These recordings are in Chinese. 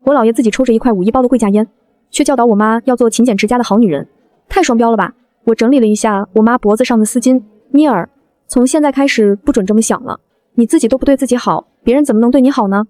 我姥爷自己抽着一块5一包的贵价烟，却教导我妈要做勤俭持家的好女人，太双标了吧？我整理了一下我妈脖子上的丝巾，妮儿，从现在开始不准这么想了。你自己都不对自己好，别人怎么能对你好呢？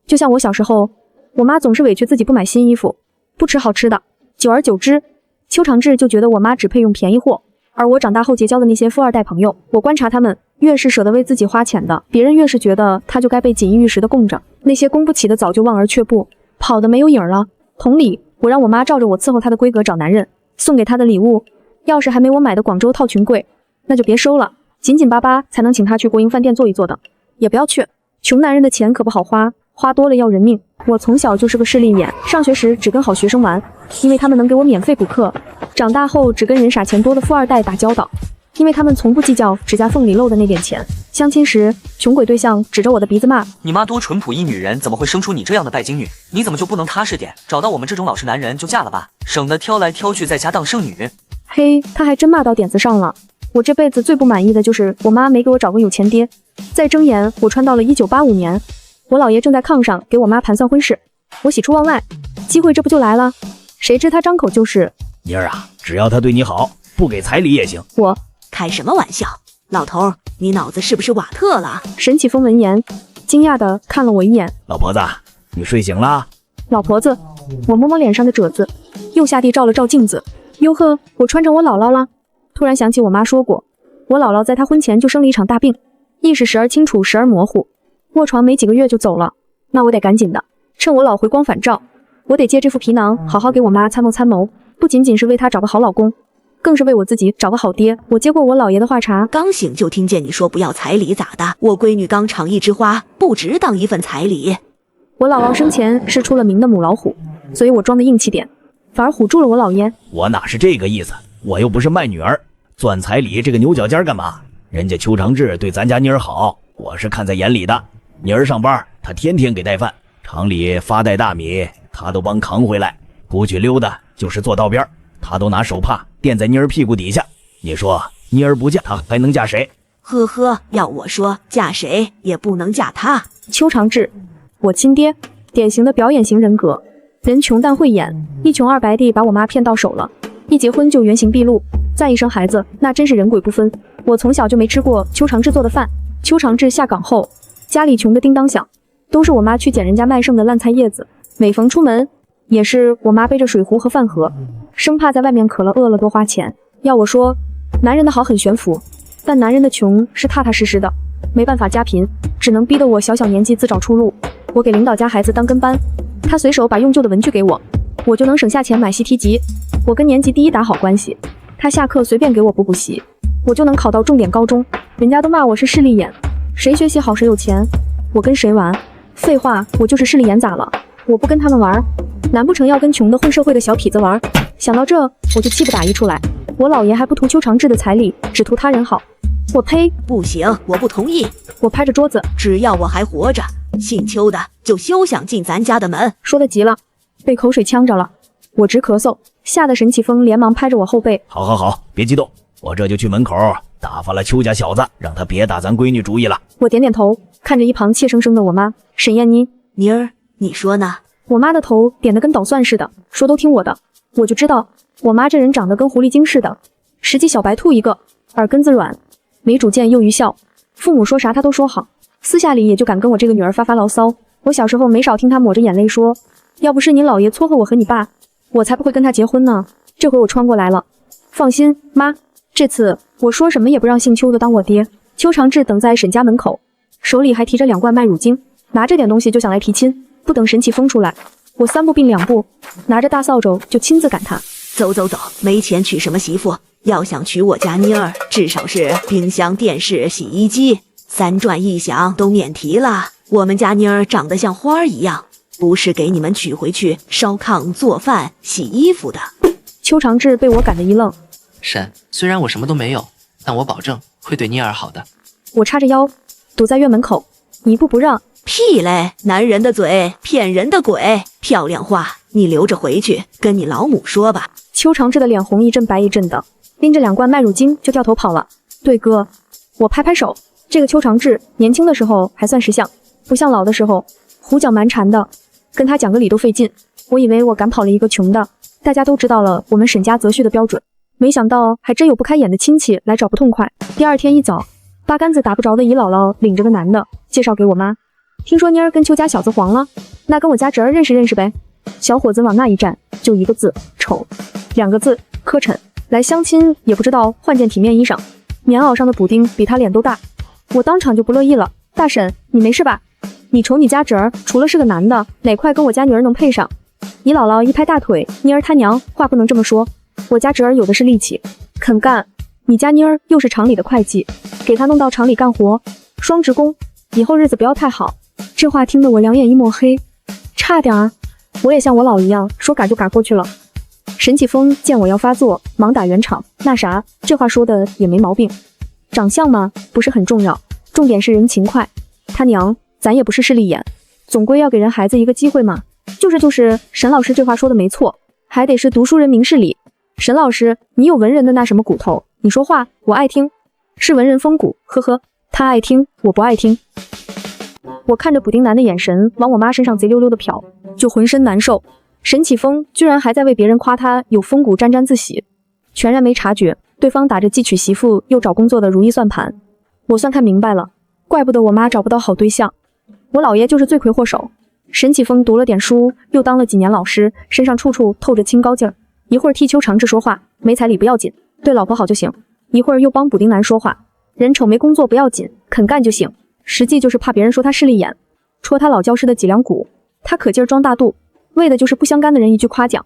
就像我小时候，我妈总是委屈自己不买新衣服，不吃好吃的，久而久之，邱长志就觉得我妈只配用便宜货。而我长大后结交的那些富二代朋友，我观察他们，越是舍得为自己花钱的，别人越是觉得他就该被锦衣玉食的供着，那些供不起的早就望而却步，跑得没有影儿了。同理，我让我妈照着我伺候她的规格找男人，送给她的礼物，要是还没我买的广州套裙贵，那就别收了，紧紧巴巴才能请她去国营饭店坐一坐的，也不要去。穷男人的钱可不好花，花多了要人命。我从小就是个势利眼，上学时只跟好学生玩，因为他们能给我免费补课。长大后只跟人傻钱多的富二代打交道，因为他们从不计较指甲缝里漏的那点钱。相亲时，穷鬼对象指着我的鼻子骂：你妈多淳朴一女人，怎么会生出你这样的拜金女？你怎么就不能踏实点，找到我们这种老实男人就嫁了吧，省得挑来挑去在家当剩女。嘿，他还真骂到点子上了。我这辈子最不满意的就是我妈没给我找个有钱爹。再睁眼，我穿到了1985年，我姥爷正在炕上给我妈盘算婚事，我喜出望外，机会这不就来了？谁知他张口就是：妮儿啊，只要他对你好，不给彩礼也行。我开什么玩笑，老头，你脑子是不是瓦特了？沈启峰闻言，惊讶地看了我一眼。老婆子，你睡醒了？老婆子，我摸摸脸上的褶子，又下地照了照镜子。哟呵，我穿成我姥姥了。突然想起我妈说过，我姥姥在她婚前就生了一场大病，意识时而清楚时而模糊，卧床没几个月就走了。那我得赶紧的，趁我姥回光返照，我得借这副皮囊好好给我妈参谋参谋，不仅仅是为她找个好老公，更是为我自己找个好爹。我接过我姥爷的话茬，刚醒就听见你说不要彩礼咋的？我闺女刚尝一枝花，不值当一份彩礼。我姥姥生前是出了名的母老虎，所以我装的硬气点，反而唬住了我姥爷。我哪是这个意思，我又不是卖女儿，钻彩礼这个牛角尖干嘛？人家邱长志对咱家妮儿好，我是看在眼里的。妮儿上班，他天天给带饭，厂里发袋大米他都帮扛回来，出去溜达就是坐道边，他都拿手帕垫在妮儿屁股底下。你说妮儿不嫁他还能嫁谁？呵呵，要我说嫁谁也不能嫁他。邱长志，我亲爹，典型的表演型人格，人穷但会演，一穷二白地把我妈骗到手了，一结婚就原形毕露，再一生孩子那真是人鬼不分。我从小就没吃过邱长志做的饭，邱长志下岗后家里穷得叮当响，都是我妈去捡人家卖剩的烂菜叶子，每逢出门也是我妈背着水壶和饭盒，生怕在外面渴了饿了多花钱。要我说，男人的好很悬浮，但男人的穷是踏踏实实的，没办法家贫，只能逼得我小小年纪自找出路。我给领导家孩子当跟班，他随手把用旧的文具给我，我就能省下钱买习题集。我跟年级第一打好关系，他下课随便给我补补习，我就能考到重点高中。人家都骂我是势利眼，谁学习好谁有钱，我跟谁玩？废话，我就是势利眼咋了？我不跟他们玩，难不成要跟穷的混社会的小痞子玩？想到这，我就气不打一处来。我姥爷还不图邱长志的彩礼，只图他人好。我呸！不行，我不同意。我拍着桌子，只要我还活着，姓邱的就休想进咱家的门。说得急了，被口水呛着了，我直咳嗽，吓得沈启峰连忙拍着我后背。好好好，别激动，我这就去门口打发了邱家小子，让他别打咱闺女主意了。我点点头，看着一旁怯生生的我妈沈燕妮。妮儿，你说呢？我妈的头点得跟捣蒜似的，说都听我的。我就知道我妈这人长得跟狐狸精似的，实际小白兔一个，耳根子软，没主见又愚孝，父母说啥她都说好，私下里也就敢跟我这个女儿发发牢骚。我小时候没少听她抹着眼泪说，要不是你姥爷撮合我和你爸，我才不会跟他结婚呢。这回我穿过来了，放心妈，这次我说什么也不让姓邱的当我爹。邱长志等在沈家门口，手里还提着2罐麦乳精，拿着点东西就想来提亲。不等沈启峰出来，我3步并2步，拿着大扫帚就亲自赶他。走走走，没钱娶什么媳妇，要想娶我家妮儿，至少是冰箱、电视、洗衣机，3转1响都免提了。我们家妮儿长得像花一样，不是给你们娶回去烧炕、做饭、洗衣服的。邱长志被我赶得一愣。沈，虽然我什么都没有，但我保证会对妮儿好的。我叉着腰堵在院门口，一步不让。屁嘞！男人的嘴骗人的鬼，漂亮话你留着回去跟你老母说吧。邱长志的脸红一阵白一阵的，拎着2罐麦乳精就掉头跑了。对哥，我拍拍手，这个邱长志年轻的时候还算识相，不像老的时候胡搅蛮缠的。跟他讲个理都费劲。我以为我赶跑了一个穷的，大家都知道了我们沈家择婿的标准，没想到还真有不开眼的亲戚来找不痛快。第二天一早，八竿子打不着的姨姥姥领着个男的介绍给我妈，听说妮儿跟邱家小子黄了，那跟我家侄儿认识认识呗。小伙子往那一站，就一个字丑，2个字磕碜。来相亲也不知道换件体面衣裳，棉袄上的补丁比他脸都大。我当场就不乐意了，大婶你没事吧？你瞅你家侄儿除了是个男的，哪块跟我家女儿能配上？姨姥姥一拍大腿，妮儿他娘话不能这么说，我家侄儿有的是力气，肯干。你家妮儿又是厂里的会计，给他弄到厂里干活，双职工，以后日子不要太好。这话听得我两眼一抹黑，差点儿我也像我姥一样说嘎就嘎过去了。沈启峰见我要发作，忙打圆场，那啥，这话说的也没毛病。长相嘛，不是很重要，重点是人勤快。他娘，咱也不是势利眼，总归要给人孩子一个机会嘛。就是，沈老师这话说的没错，还得是读书人明事理。沈老师，你有文人的那什么骨头，你说话我爱听，是文人风骨，呵呵，他爱听，我不爱听。我看着补丁男的眼神往我妈身上贼溜溜的瞟，就浑身难受。沈启峰居然还在为别人夸他有风骨沾沾自喜，全然没察觉对方打着既娶媳妇又找工作的如意算盘。我算看明白了，怪不得我妈找不到好对象，我姥爷就是罪魁祸首。沈启峰读了点书，又当了几年老师，身上处处透着清高劲儿。一会儿替邱长志说话，没彩礼不要紧，对老婆好就行；一会儿又帮补丁男说话，人丑没工作不要紧，肯干就行。实际就是怕别人说他势利眼，戳他老教师的脊梁骨。他可劲儿装大度，为的就是不相干的人一句夸奖，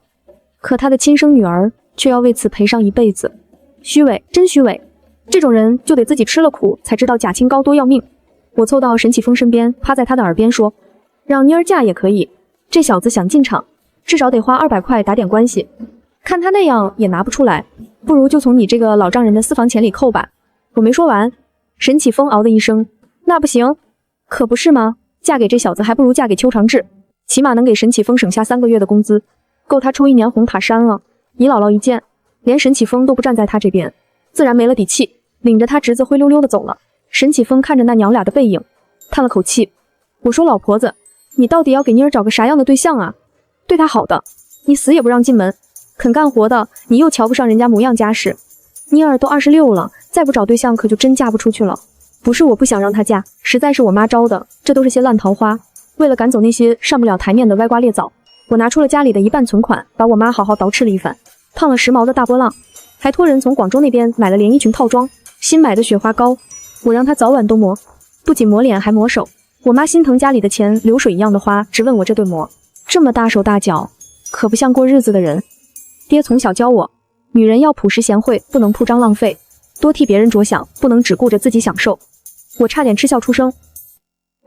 可他的亲生女儿却要为此赔上一辈子。虚伪，真虚伪。这种人就得自己吃了苦才知道假清高多要命。我凑到沈启峰身边，趴在他的耳边说，让妮儿嫁也可以，这小子想进场至少得花200块打点关系，看他那样也拿不出来，不如就从你这个老丈人的私房钱里扣吧。我没说完，沈启峰嗷的一声，那不行，可不是吗？嫁给这小子还不如嫁给邱长志，起码能给沈启峰省下3个月的工资，够他抽1年红塔山了。姨姥姥一见，连沈启峰都不站在他这边，自然没了底气，领着他侄子灰溜溜的走了。沈启峰看着那娘俩的背影，叹了口气，我说老婆子，你到底要给妮儿找个啥样的对象啊？对她好的，你死也不让进门；肯干活的，你又瞧不上人家模样家世。妮儿都26了，再不找对象可就真嫁不出去了。不是我不想让她嫁，实在是我妈招的，这都是些烂桃花。为了赶走那些上不了台面的歪瓜裂枣，我拿出了家里的一半存款，把我妈好好捯饬了一番，烫了时髦的大波浪，还托人从广州那边买了连衣裙套装，新买的雪花膏，我让她早晚都抹，不仅抹脸还抹手。我妈心疼家里的钱流水一样的花，直问我这对模这么大手大脚，可不像过日子的人。爹从小教我，女人要朴实贤惠，不能铺张浪费，多替别人着想，不能只顾着自己享受。我差点嗤笑出声。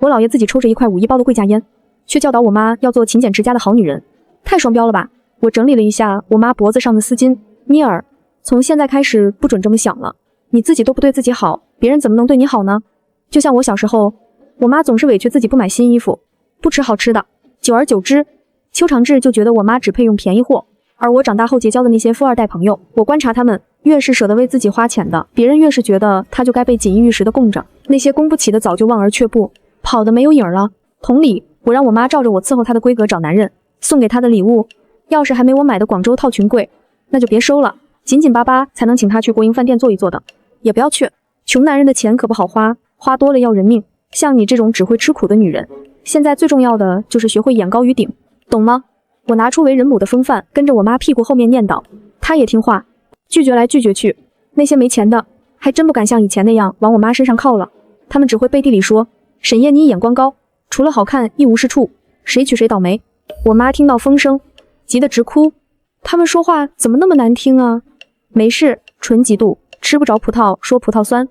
我姥爷自己抽着一块5一包的贵价烟，却教导我妈要做勤俭持家的好女人，太双标了吧。我整理了一下我妈脖子上的丝巾，妮儿，从现在开始不准这么想了，你自己都不对自己好，别人怎么能对你好呢？就像我小时候，我妈总是委屈自己不买新衣服，不吃好吃的，久而久之，邱长志就觉得我妈只配用便宜货。而我长大后结交的那些富二代朋友，我观察他们，越是舍得为自己花钱的，别人越是觉得他就该被锦衣玉食的供着，那些供不起的早就望而却步，跑得没有影儿了。同理，我让我妈照着我伺候她的规格找男人，送给她的礼物，要是还没我买的广州套裙贵，那就别收了，紧紧巴巴才能请她去国营饭店坐一坐的，也不要去。穷男人的钱可不好花，花多了要人命。像你这种只会吃苦的女人，现在最重要的就是学会眼高于顶，懂吗？我拿出为人母的风范，跟着我妈屁股后面念叨，她也听话，拒绝来拒绝去。那些没钱的还真不敢像以前那样往我妈身上靠了，他们只会背地里说，沈燕你眼光高，除了好看一无是处，谁娶谁倒霉。我妈听到风声，急得直哭，他们说话怎么那么难听啊？没事，纯嫉妒，吃不着葡萄说葡萄酸，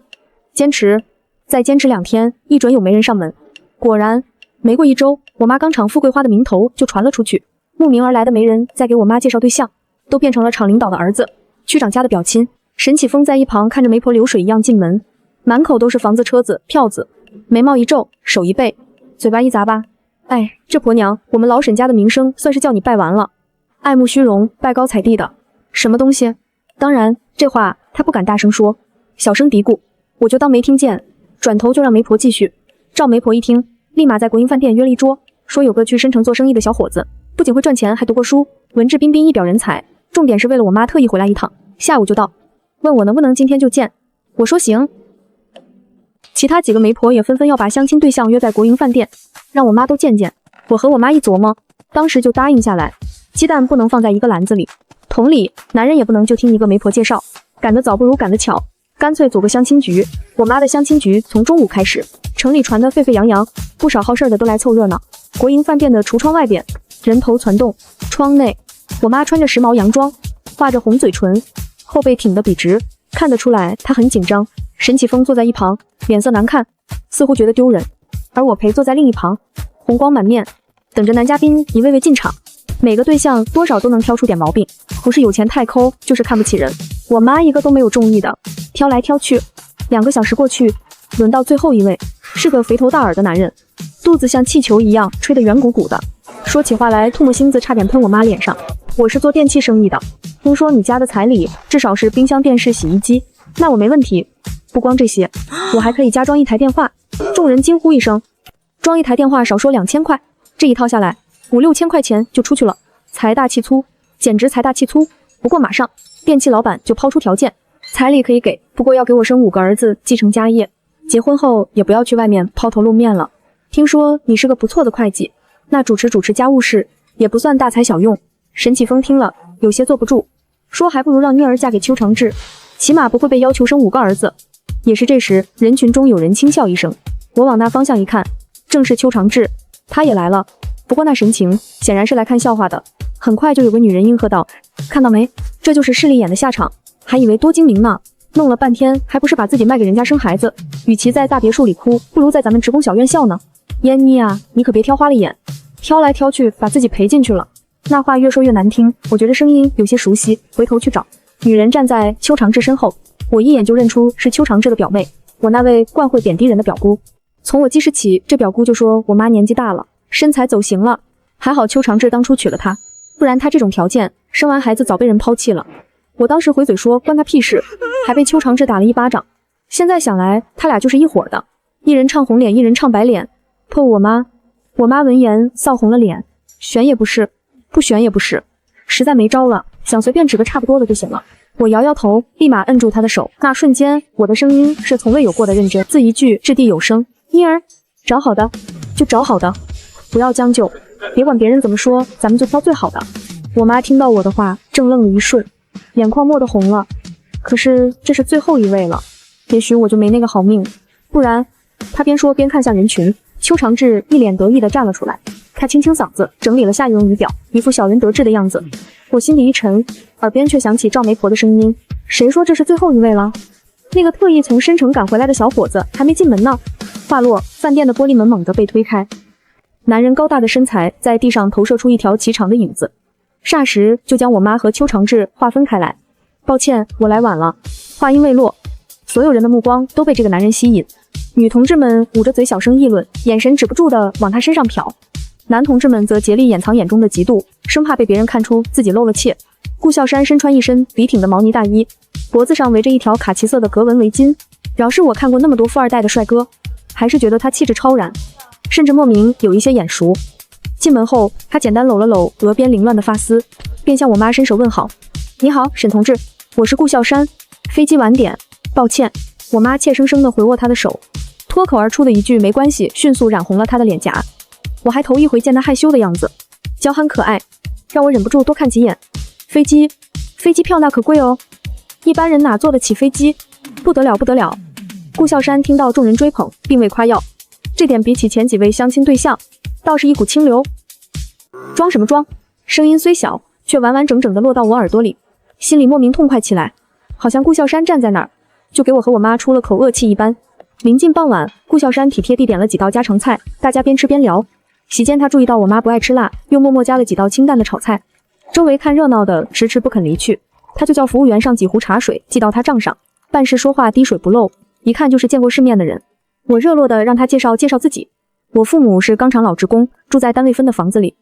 坚持，再坚持2天，一准有媒人上门。果然，没过1周，我妈钢厂富贵花的名头就传了出去，慕名而来的媒人在给我妈介绍对象，都变成了厂领导的儿子，区长家的表亲。沈启峰在一旁看着媒婆流水一样进门，满口都是房子车子票子，眉毛一皱，手一背，嘴巴一咂巴，哎，这婆娘，我们老沈家的名声算是叫你败完了，爱慕虚荣，拜高踩低的，什么东西？当然，这话他不敢大声说，小声嘀咕，我就当没听见，转头就让媒婆继续。赵媒婆一听，立马在国营饭店约了一桌，说有个去申城做生意的小伙子，不仅会赚钱，还读过书，文质彬彬，一表人才。重点是为了我妈特意回来一趟，下午就到，问我能不能今天就见。我说行。其他几个媒婆也纷纷要把相亲对象约在国营饭店，让我妈都见见。我和我妈一琢磨，当时就答应下来。鸡蛋不能放在一个篮子里，同理，男人也不能就听一个媒婆介绍，赶得早不如赶得巧，干脆组个相亲局。我妈的相亲局从中午开始，城里传得沸沸扬扬，不少好事的都来凑热闹。国营饭店的橱窗外边，人头攒动，窗内，我妈穿着时髦洋装，画着红嘴唇，后背挺得笔直，看得出来她很紧张。沈启峰坐在一旁，脸色难看，似乎觉得丢人，而我陪坐在另一旁，红光满面，等着男嘉宾一位位进场。每个对象多少都能挑出点毛病，不是有钱太抠，就是看不起人。我妈一个都没有中意的，挑来挑去，2个小时过去，轮到最后一位，是个肥头大耳的男人，肚子像气球一样吹得圆鼓鼓的，说起话来唾沫星子差点喷我妈脸上。我是做电器生意的，听说你家的彩礼至少是冰箱、电视、洗衣机，那我没问题。不光这些，我还可以加装一台电话。众人惊呼一声，装一台电话少说2000块，这一套下来5、6千块钱就出去了，财大气粗，简直财大气粗。不过马上电器老板就抛出条件，彩礼可以给，不过要给我生5个儿子继承家业，结婚后也不要去外面抛头露面了。听说你是个不错的会计，那主持家务事也不算大材小用。沈启峰听了有些坐不住，说还不如让妮儿嫁给邱长志，起码不会被要求生5个儿子。也是这时，人群中有人轻笑一声，我往那方向一看，正是邱长志，他也来了。不过那神情显然是来看笑话的。很快就有个女人应和道，看到没，这就是势利眼的下场，还以为多精明呢，弄了半天还不是把自己卖给人家生孩子，与其在大别墅里哭，不如在咱们职工小院笑呢。燕妮啊，你可别挑花了眼，挑来挑去把自己赔进去了。那话越说越难听，我觉得声音有些熟悉，回头去找，女人站在邱长志身后，我一眼就认出是邱长志的表妹，我那位惯会贬低人的表姑。从我记事起，这表姑就说我妈年纪大了，身材走形了，还好邱长志当初娶了她，不然她这种条件，生完孩子早被人抛弃了。我当时回嘴说关他屁事，还被邱长志打了一巴掌。现在想来，他俩就是一伙的，一人唱红脸，一人唱白脸。泼我妈，我妈闻言臊红了脸，选也不是，不选也不是，实在没招了，想随便指个差不多的就行了。我摇摇头，立马摁住他的手，那瞬间，我的声音是从未有过的认真，字一句掷地有声。妮儿，找好的就找好的，不要将就，别管别人怎么说，咱们就挑最好的。我妈听到我的话，正愣了一瞬，眼眶蓦地红了。可是这是最后一位了，也许我就没那个好命，不然……她边说边看向人群。邱长志一脸得意地站了出来，他清清嗓子，整理了下一容仪表，一副小人得志的样子。我心里一沉，耳边却响起赵媒婆的声音：“谁说这是最后一位了？那个特意从申城赶回来的小伙子还没进门呢。”话落，饭店的玻璃门猛地被推开，男人高大的身材在地上投射出一条颀长的影子，霎时就将我妈和邱长志划分开来。抱歉，我来晚了。话音未落，所有人的目光都被这个男人吸引。女同志们捂着嘴小声议论，眼神止不住地往他身上瞟。男同志们则竭力掩藏眼中的嫉妒，生怕被别人看出自己露了怯。顾笑山身穿一身笔挺的毛呢大衣，脖子上围着一条卡其色的格纹围巾。饶是我看过那么多富二代的帅哥，还是觉得他气质超然，甚至莫名有一些眼熟。进门后，他简单搂了搂额边凌乱的发丝，便向我妈伸手问好：“你好，沈同志，我是顾笑山，飞机晚点，抱歉。”我妈怯生生地回握他的手，脱口而出的一句没关系，迅速染红了他的脸颊。我还头一回见他害羞的样子，娇憨可爱，让我忍不住多看几眼。飞机票那可贵哦，一般人哪坐得起飞机？不得了不得了！顾笑山听到众人追捧，并未夸耀，这点比起前几位相亲对象，倒是一股清流。装什么装？声音虽小，却完完整整地落到我耳朵里，心里莫名痛快起来，好像顾笑山站在那儿，就给我和我妈出了口恶气一般。临近傍晚，顾笑山体贴地点了几道家常菜，大家边吃边聊。席间他注意到我妈不爱吃辣，又默默加了几道清淡的炒菜。周围看热闹的迟迟不肯离去，他就叫服务员上几壶茶水记到他账上，办事说话滴水不漏，一看就是见过世面的人。我热络地让他介绍自己。我父母是钢厂老职工，住在单位分的房子里，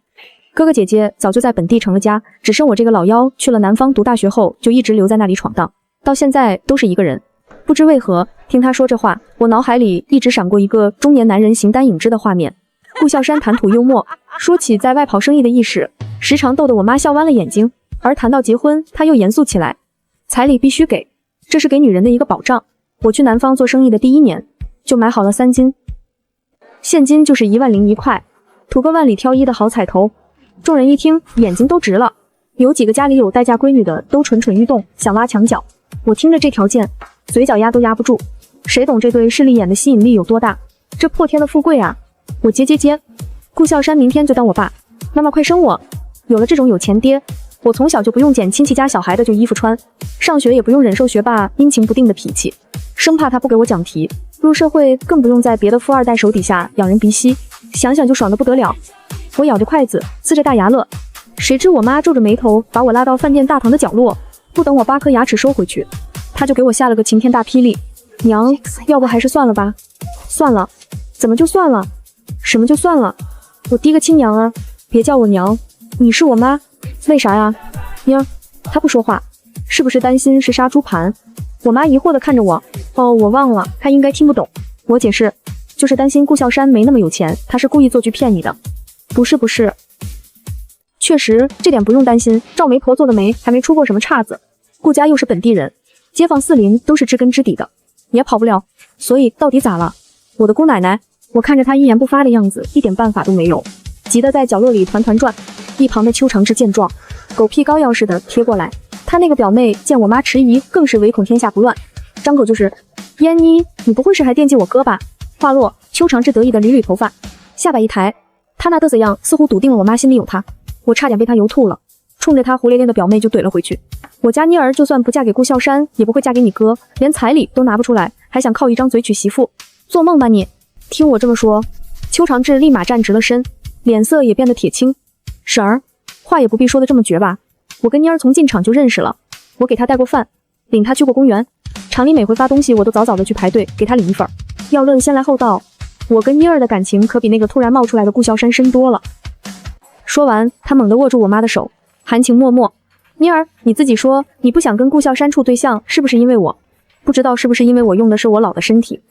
哥哥姐姐早就在本地成了家，只剩我这个老幺去了南方读大学后就一直留在那里闯荡，到现在都是一个人。不知为何，听他说这话，我脑海里一直闪过一个中年男人形单影只的画面，顾笑山谈吐幽默，说起在外跑生意的意识，时常逗得我妈笑弯了眼睛。而谈到结婚，他又严肃起来，彩礼必须给，这是给女人的一个保障。我去南方做生意的第1年，就买好了3金，现金就是10001块，图个万里挑一的好彩头。众人一听，眼睛都直了，有几个家里有待嫁闺女的都蠢蠢欲动，想挖墙脚。我听着这条件，嘴角压都压不住，谁懂这对势利眼的吸引力有多大？这破天的富贵啊！我接，顾笑山明天就当我爸，妈妈快生我！有了这种有钱爹，我从小就不用捡亲戚家小孩的旧衣服穿，上学也不用忍受学霸阴晴不定的脾气，生怕他不给我讲题。入社会更不用在别的富二代手底下仰人鼻息，想想就爽得不得了。我咬着筷子，呲着大牙乐。谁知我妈皱着眉头把我拉到饭店大堂的角落，不等我8颗牙齿收回去，她就给我下了个晴天大霹雳。娘，要不还是算了吧。算了？怎么就算了？什么就算了？我滴个亲娘啊！别叫我娘，你是我妈。为啥呀？娘，她不说话，是不是担心是杀猪盘？我妈疑惑地看着我。哦，我忘了，她应该听不懂。我解释，就是担心顾笑山没那么有钱，他是故意做剧骗你的。不是，确实这点不用担心，赵媒婆做的媒还没出过什么岔子。顾家又是本地人，街坊四邻都是知根知底的，也跑不了。所以到底咋了？我的姑奶奶！我看着她一言不发的样子，一点办法都没有，急得在角落里团团转。一旁的邱长志见状，狗屁膏药似的贴过来。他那个表妹见我妈迟疑，更是唯恐天下不乱，张口就是燕妮，你不会是还惦记我哥吧？话落，邱长志得意的捋捋头发，下巴一抬，他那嘚瑟样似乎笃定了我妈心里有他。我差点被他油吐了，冲着他胡咧咧的表妹就怼了回去。我家妮儿就算不嫁给顾笑山，也不会嫁给你哥，连彩礼都拿不出来，还想靠一张嘴娶媳妇？做梦吧你！听我这么说，邱长志立马站直了身，脸色也变得铁青。婶儿，话也不必说的这么绝吧？我跟妮儿从进厂就认识了，我给她带过饭，领她去过公园，厂里每回发东西我都早早的去排队给她领一份。要论先来后到，我跟妮儿的感情可比那个突然冒出来的顾笑山深多了。说完，他猛地握住我妈的手，含情脉脉。妮儿，你自己说，你不想跟顾笑山处对象，是不是因为我？不知道是不是因为我用的是我老的身体。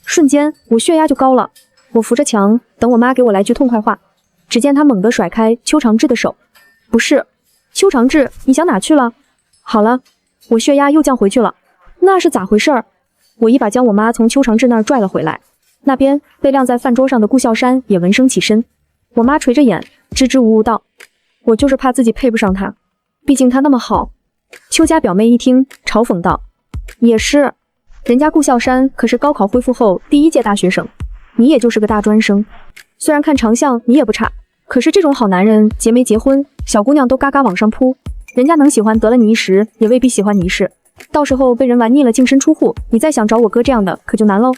瞬间，我血压就高了。我扶着墙，等我妈给我来句痛快话。只见她猛地甩开邱长志的手。不是，邱长志，你想哪去了？好了，我血压又降回去了。那是咋回事儿？我一把将我妈从邱长志那儿拽了回来。那边被晾在饭桌上的顾笑山也闻声起身。我妈垂着眼，支支吾吾道：“我就是怕自己配不上他，毕竟他那么好。”邱家表妹一听，嘲讽道：“也是，人家顾笑山可是高考恢复后第1届大学生，你也就是个大专生。虽然看长相你也不差，可是这种好男人结没结婚，小姑娘都嘎嘎往上扑，人家能喜欢得了你一时，也未必喜欢你一世。到时候被人玩腻了净身出户，你再想找我哥这样的可就难喽。”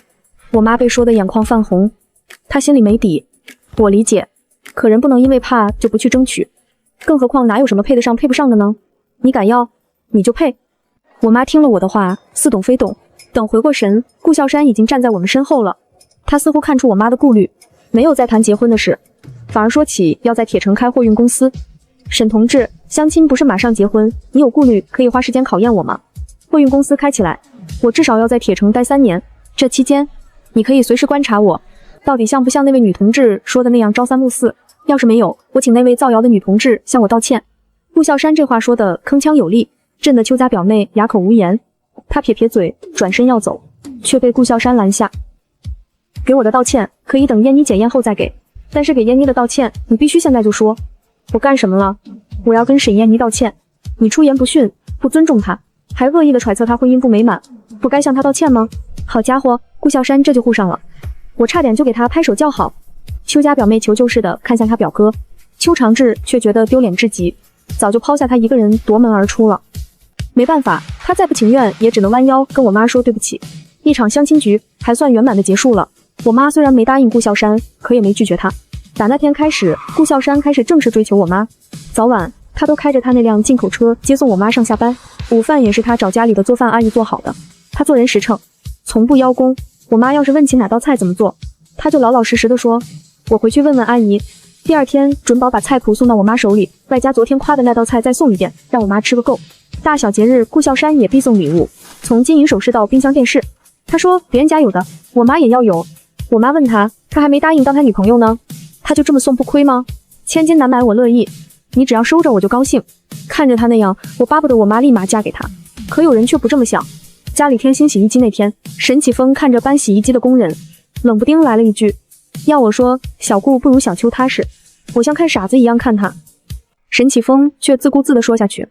我妈被说得眼眶泛红，她心里没底。我理解，可人不能因为怕就不去争取，更何况哪有什么配得上配不上的呢？你敢要，你就配。我妈听了我的话，似懂非懂。等回过神，顾笑山已经站在我们身后了。他似乎看出我妈的顾虑，没有再谈结婚的事，反而说起要在铁城开货运公司。沈同志，相亲不是马上结婚，你有顾虑可以花时间考验我吗？货运公司开起来，我至少要在铁城待3年，这期间你可以随时观察我，到底像不像那位女同志说的那样朝三暮四。要是没有，我请那位造谣的女同志向我道歉。顾笑山这话说的铿锵有力，震得邱家表妹哑口无言。她撇撇嘴，转身要走，却被顾笑山拦下。给我的道歉可以等燕妮检验后再给，但是给燕妮的道歉你必须现在就说。我干什么了？我要跟沈燕妮道歉。你出言不逊，不尊重她，还恶意的揣测她婚姻不美满，不该向她道歉吗？好家伙，顾笑山这就护上了，我差点就给他拍手叫好。邱家表妹求救似的看向他表哥，邱长志却觉得丢脸至极，早就抛下他一个人夺门而出了。没办法，他再不情愿也只能弯腰跟我妈说对不起。一场相亲局还算圆满的结束了。我妈虽然没答应顾笑山，可也没拒绝他。打那天开始，顾笑山开始正式追求我妈，早晚他都开着他那辆进口车接送我妈上下班，午饭也是他找家里的做饭阿姨做好的。他做人实诚，从不邀功。我妈要是问起哪道菜怎么做，他就老老实实的说，我回去问问阿姨。第二天准保把菜谱送到我妈手里，外加昨天夸的那道菜再送一遍，让我妈吃个够。大小节日，顾笑山也必送礼物，从金银首饰到冰箱电视。他说别人家有的，我妈也要有。我妈问他，他还没答应当他女朋友呢。他他就这么送不亏吗？千金难买我乐意，你只要收着我就高兴。看着他那样，我巴不得我妈立马嫁给他。可有人却不这么想。家里添新洗衣机那天，沈启峰看着搬洗衣机的工人，冷不丁来了一句：“要我说，小顾不如小秋踏实。”我像看傻子一样看他，沈启峰却自顾自地说下去：“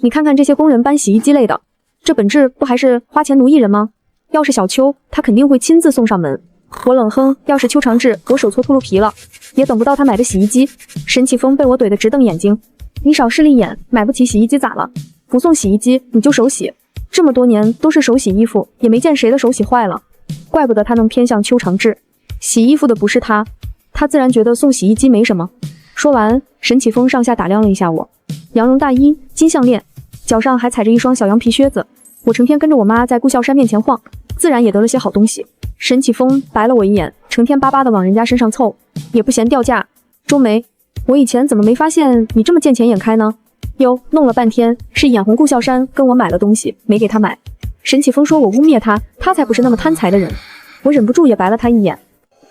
你看看这些工人搬洗衣机累的，这本质不还是花钱奴役人吗？要是小秋，他肯定会亲自送上门。”我冷哼，要是邱长志，我手搓秃噜皮了，也等不到他买的洗衣机。沈启峰被我怼得直瞪眼睛：“你少势利眼，买不起洗衣机咋了？不送洗衣机你就手洗，这么多年都是手洗衣服，也没见谁的手洗坏了，怪不得他能偏向邱长志。洗衣服的不是他，他自然觉得送洗衣机没什么。”说完，沈启峰上下打量了一下我，羊绒大衣、金项链，脚上还踩着一双小羊皮靴子。我成天跟着我妈在顾笑山面前晃，自然也得了些好东西。沈启峰白了我一眼，成天巴巴的往人家身上凑，也不嫌掉价。周梅，我以前怎么没发现你这么见钱眼开呢？哟，弄了半天是眼红顾笑山跟我买了东西，没给他买。沈启峰说我污蔑他，他才不是那么贪财的人。我忍不住也白了他一眼，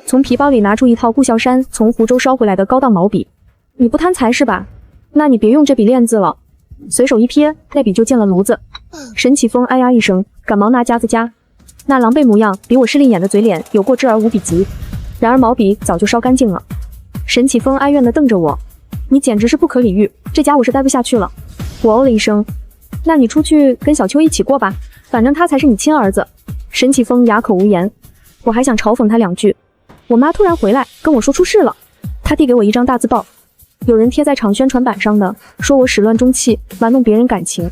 从皮包里拿出一套顾笑山从湖州捎回来的高档毛笔。你不贪财是吧？那你别用这笔链子了。随手一瞥，那笔就进了炉子。沈启峰哎呀一声，赶忙拿夹子夹，那狼狈模样比我势利眼的嘴脸有过之而无比极。然而毛笔早就烧干净了。沈启峰哀怨地瞪着我：“你简直是不可理喻，这家我是待不下去了。”我哦了一声：“那你出去跟小秋一起过吧，反正他才是你亲儿子。”沈启峰哑口无言。我还想嘲讽他两句，我妈突然回来跟我说出事了。她递给我一张大字报，有人贴在厂宣传板上的，说我始乱终弃，玩弄别人感情，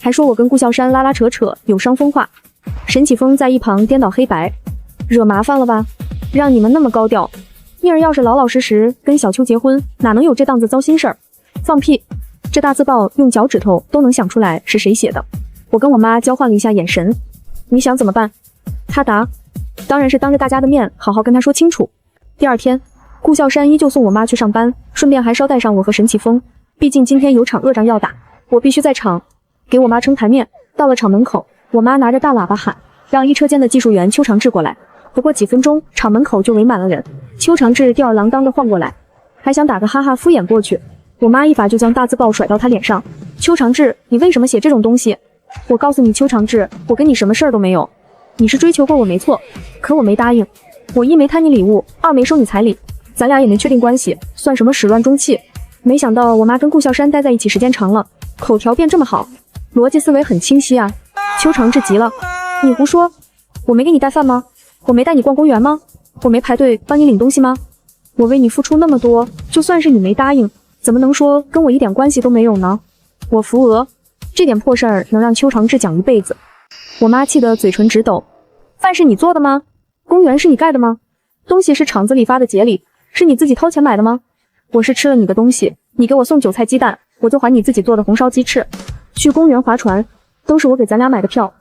还说我跟顾笑山拉拉扯扯，有伤风化。沈启峰在一旁颠倒黑白：“惹麻烦了吧？让你们那么高调，妮儿要是老老实实跟小秋结婚，哪能有这档子糟心事儿？”放屁！这大字报用脚趾头都能想出来是谁写的。我跟我妈交换了一下眼神：“你想怎么办？”她答：“当然是当着大家的面好好跟他说清楚。”第二天，顾笑山依旧送我妈去上班，顺便还捎带上我和沈启峰。毕竟今天有场恶仗要打，我必须在场给我妈撑台面。到了厂门口，我妈拿着大喇叭喊，让一车间的技术员邱长志过来。不过几分钟，厂门口就围满了人。邱长志吊儿郎当的晃过来，还想打个哈哈敷衍过去。我妈一把就将大字报甩到他脸上：“邱长志，你为什么写这种东西？我告诉你，邱长志，我跟你什么事儿都没有。你是追求过我没错，可我没答应。我一没贪你礼物，二没收你彩礼，咱俩也没确定关系，算什么始乱终弃？没想到我妈跟顾笑山待在一起时间长了，口条变这么好，逻辑思维很清晰啊。”邱长志急了：“你胡说！我没给你带饭吗？我没带你逛公园吗？我没排队帮你领东西吗？我为你付出那么多，就算是你没答应，怎么能说跟我一点关系都没有呢？”我扶额，这点破事儿能让邱长志讲一辈子。我妈气得嘴唇直抖：“饭是你做的吗？公园是你盖的吗？东西是厂子里发的节礼，是你自己掏钱买的吗？我是吃了你的东西，你给我送韭菜鸡蛋，我就还你自己做的红烧鸡翅。去公园划船，都是我给咱俩买的票。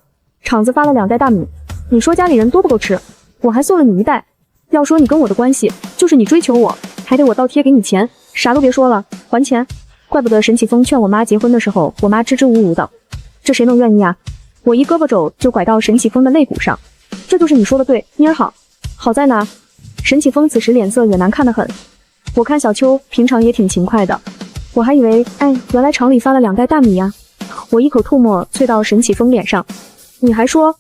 厂子发了2袋大米，你说家里人多不够吃，我还送了你1袋。要说你跟我的关系，就是你追求我，还得我倒贴给你钱，啥都别说了，还钱。怪不得沈启峰劝我妈结婚的时候，我妈支支吾吾的，这谁能愿意啊？我一胳膊肘就拐到沈启峰的肋骨上。这就是你说的对，妮儿好。好在哪？沈启峰此时脸色也难看得很。我看小秋平常也挺勤快的，我还以为，原来厂里发了2袋大米呀。我一口唾沫啐到沈启峰脸上。你还说？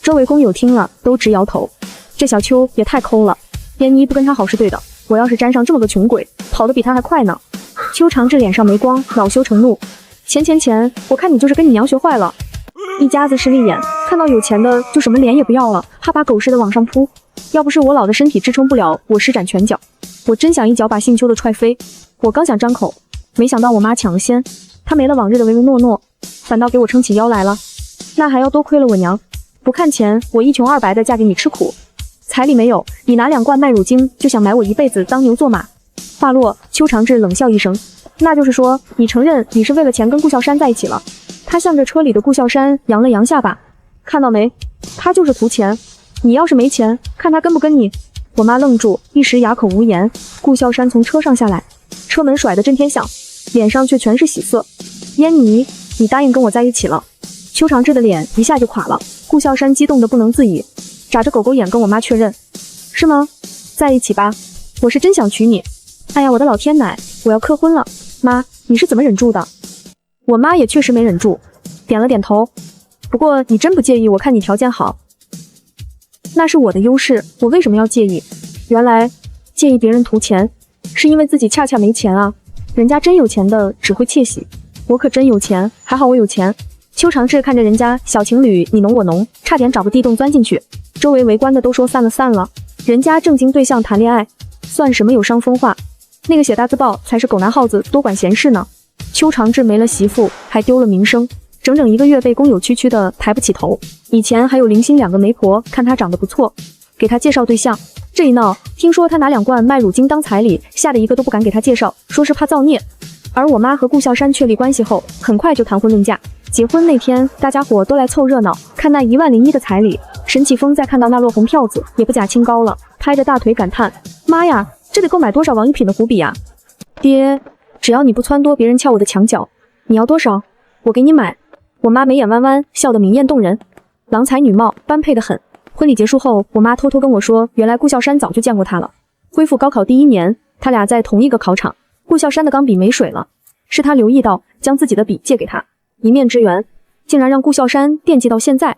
周围工友听了都直摇头。这小秋也太抠了，燕妮不跟他好是对的，我要是沾上这么个穷鬼，跑得比他还快呢。邱长志脸上没光，恼羞成怒：“钱，我看你就是跟你娘学坏了。一家子势利眼，看到有钱的就什么脸也不要了，怕把狗似的往上扑。要不是我老的身体支撑不了我施展拳脚，我真想一脚把姓邱的踹飞。”我刚想张口，没想到我妈抢了先，她没了往日的唯唯诺诺，反倒给我撑起腰来了。那还要多亏了我娘，不看钱，我一穷二白的嫁给你吃苦，彩礼没有，你拿2罐麦乳精就想买我一辈子当牛做马。话落，邱长志冷笑一声：“那就是说，你承认你是为了钱跟顾笑山在一起了？”他向着车里的顾笑山扬了扬下巴：“看到没？他就是图钱。你要是没钱，看他跟不跟你。”我妈愣住，一时哑口无言。顾笑山从车上下来，车门甩得震天响，脸上却全是喜色：“燕妮，你答应跟我在一起了。”邱长志的脸一下就垮了。顾笑山激动得不能自已，眨着狗狗眼跟我妈确认：“是吗？在一起吧，我是真想娶你。”哎呀，我的老天奶，我要磕婚了！妈，你是怎么忍住的？我妈也确实没忍住，点了点头。不过你真不介意，我看你条件好。那是我的优势，我为什么要介意？原来介意别人图钱，是因为自己恰恰没钱啊。人家真有钱的只会窃喜，我可真有钱，还好我有钱。邱长志看着人家小情侣你侬我侬，差点找个地洞钻进去。周围围观的都说散了散了，人家正经对象谈恋爱，算什么有伤风化？那个写大字报才是狗男耗子多管闲事呢。邱长志没了媳妇，还丢了名声，整整1个月被公有区区的抬不起头。以前还有零星2个媒婆看他长得不错，给他介绍对象。这一闹，听说他拿2罐麦乳精当彩礼，吓得一个都不敢给他介绍，说是怕造孽。而我妈和顾笑山确立关系后，很快就谈婚论嫁。结婚那天，大家伙都来凑热闹，看那10100的彩礼。沈启峰在看到那摞红票子，也不假清高了，拍着大腿感叹：妈呀，这得购买多少王一品的虎笔啊！爹，只要你不撺掇别人撬我的墙角，你要多少，我给你买。我妈眉眼弯弯，笑得明艳动人，郎才女貌，般配得很。婚礼结束后，我妈偷偷跟我说，原来顾笑山早就见过他了。恢复高考第1年，他俩在同一个考场。顾笑山的钢笔没水了，是他留意到，将自己的笔借给他，一面之缘，竟然让顾笑山惦记到现在。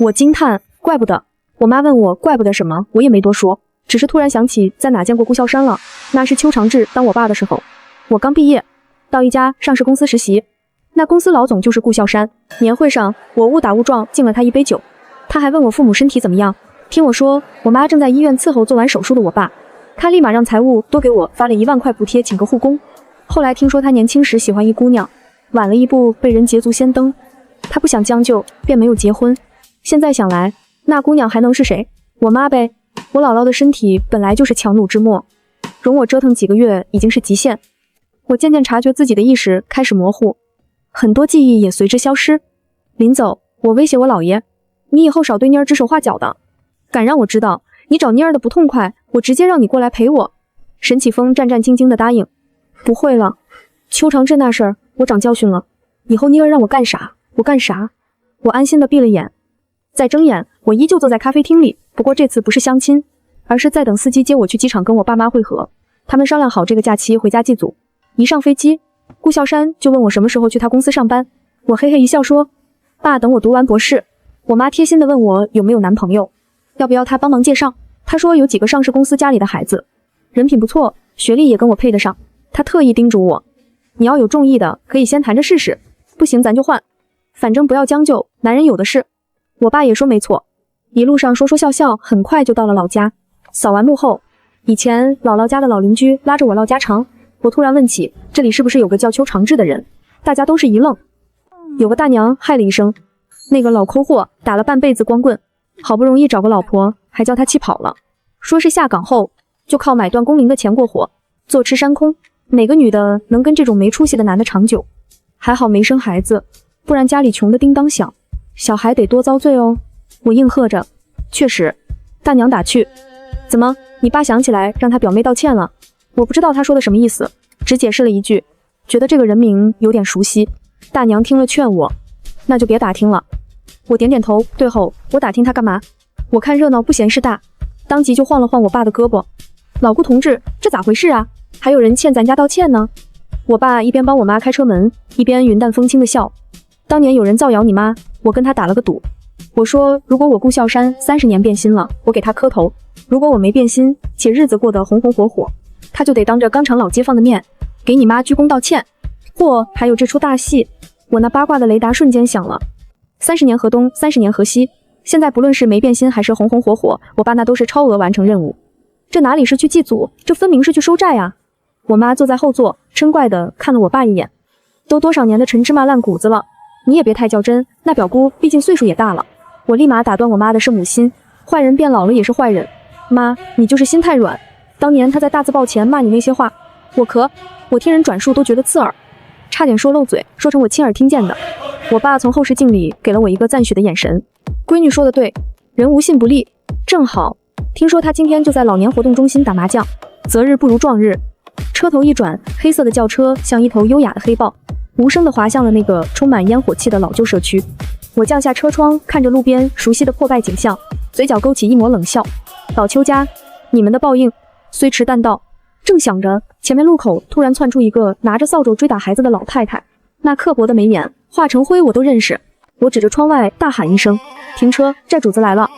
我惊叹，怪不得。我妈问我怪不得什么，我也没多说，只是突然想起在哪见过顾笑山了。那是邱长志当我爸的时候，我刚毕业，到一家上市公司实习，那公司老总就是顾笑山。年会上，我误打误撞敬了他一杯酒，他还问我父母身体怎么样。听我说，我妈正在医院伺候做完手术的我爸，他立马让财务多给我发了1万块补贴，请个护工。后来听说他年轻时喜欢一姑娘，晚了一步被人捷足先登，他不想将就，便没有结婚。现在想来，那姑娘还能是谁？我妈呗。我姥姥的身体本来就是强弩之末，容我折腾几个月已经是极限。我渐渐察觉自己的意识开始模糊，很多记忆也随之消失。临走，我威胁我姥爷，你以后少对妮儿指手画脚的，敢让我知道你找妮儿的不痛快，我直接让你过来陪我。沈启峰战战兢兢地答应，不会了，邱长志那事儿我长教训了，以后妮儿让我干啥我干啥。我安心地闭了眼，再睁眼，我依旧坐在咖啡厅里，不过这次不是相亲，而是在等司机接我去机场跟我爸妈会合。他们商量好这个假期回家祭祖。一上飞机，顾笑山就问我什么时候去他公司上班。我嘿嘿一笑说，爸，等我读完博士。我妈贴心地问我有没有男朋友，要不要他帮忙介绍。他说有几个上市公司家里的孩子，人品不错，学历也跟我配得上。他特意叮嘱我，你要有中意的可以先谈着试试，不行咱就换，反正不要将就，男人有的是。我爸也说没错。一路上说说笑笑，很快就到了老家。扫完墓后，以前姥姥家的老邻居拉着我唠家常，我突然问起这里是不是有个叫邱长志的人，大家都是一愣。有个大娘嗨了一声，那个老抠货打了半辈子光棍，好不容易找个老婆，还叫他气跑了，说是下岗后就靠买断工龄的钱过活，坐吃山空。哪个女的能跟这种没出息的男的长久？还好没生孩子，不然家里穷得叮当响，小孩得多遭罪哦。我应和着，确实。大娘打趣，怎么你爸想起来让他表妹道歉了？我不知道他说的什么意思，只解释了一句，觉得这个人名有点熟悉。大娘听了劝我，那就别打听了。我点点头，对后我打听他干嘛？我看热闹不嫌事大，当即就晃了晃我爸的胳膊。老顾同志，这咋回事啊？还有人欠咱家道歉呢？我爸一边帮我妈开车门，一边云淡风轻的笑。当年有人造谣你妈，我跟他打了个赌。我说如果我顾笑山30年变心了，我给他磕头；如果我没变心，且日子过得红红火火，他就得当着钢厂老街坊的面给你妈鞠躬道歉。嚯，还有这出大戏！我那八卦的雷达瞬间响了。30年河东，30年河西，现在不论是没变心还是红红火火，我爸那都是超额完成任务。这哪里是去祭祖，这分明是去收债啊！我妈坐在后座，嗔怪地看了我爸一眼，都多少年的陈芝麻烂谷子了，你也别太较真，那表姑毕竟岁数也大了。我立马打断我妈的圣母心，坏人变老了也是坏人。妈，你就是心太软。当年他在大字报前骂你那些话，我听人转述都觉得刺耳，差点说漏嘴，说成我亲耳听见的。我爸从后视镜里给了我一个赞许的眼神，闺女说的对，人无信不立。正好听说他今天就在老年活动中心打麻将，择日不如撞日。车头一转，黑色的轿车像一头优雅的黑豹，无声地滑向了那个充满烟火气的老旧社区。我降下车窗，看着路边熟悉的破败景象，嘴角勾起一抹冷笑。老邱家，你们的报应虽迟但到。正想着，前面路口突然窜出一个拿着扫帚追打孩子的老太太，那刻薄的眉眼化成灰我都认识。我指着窗外大喊一声：“停车，债主子来了！”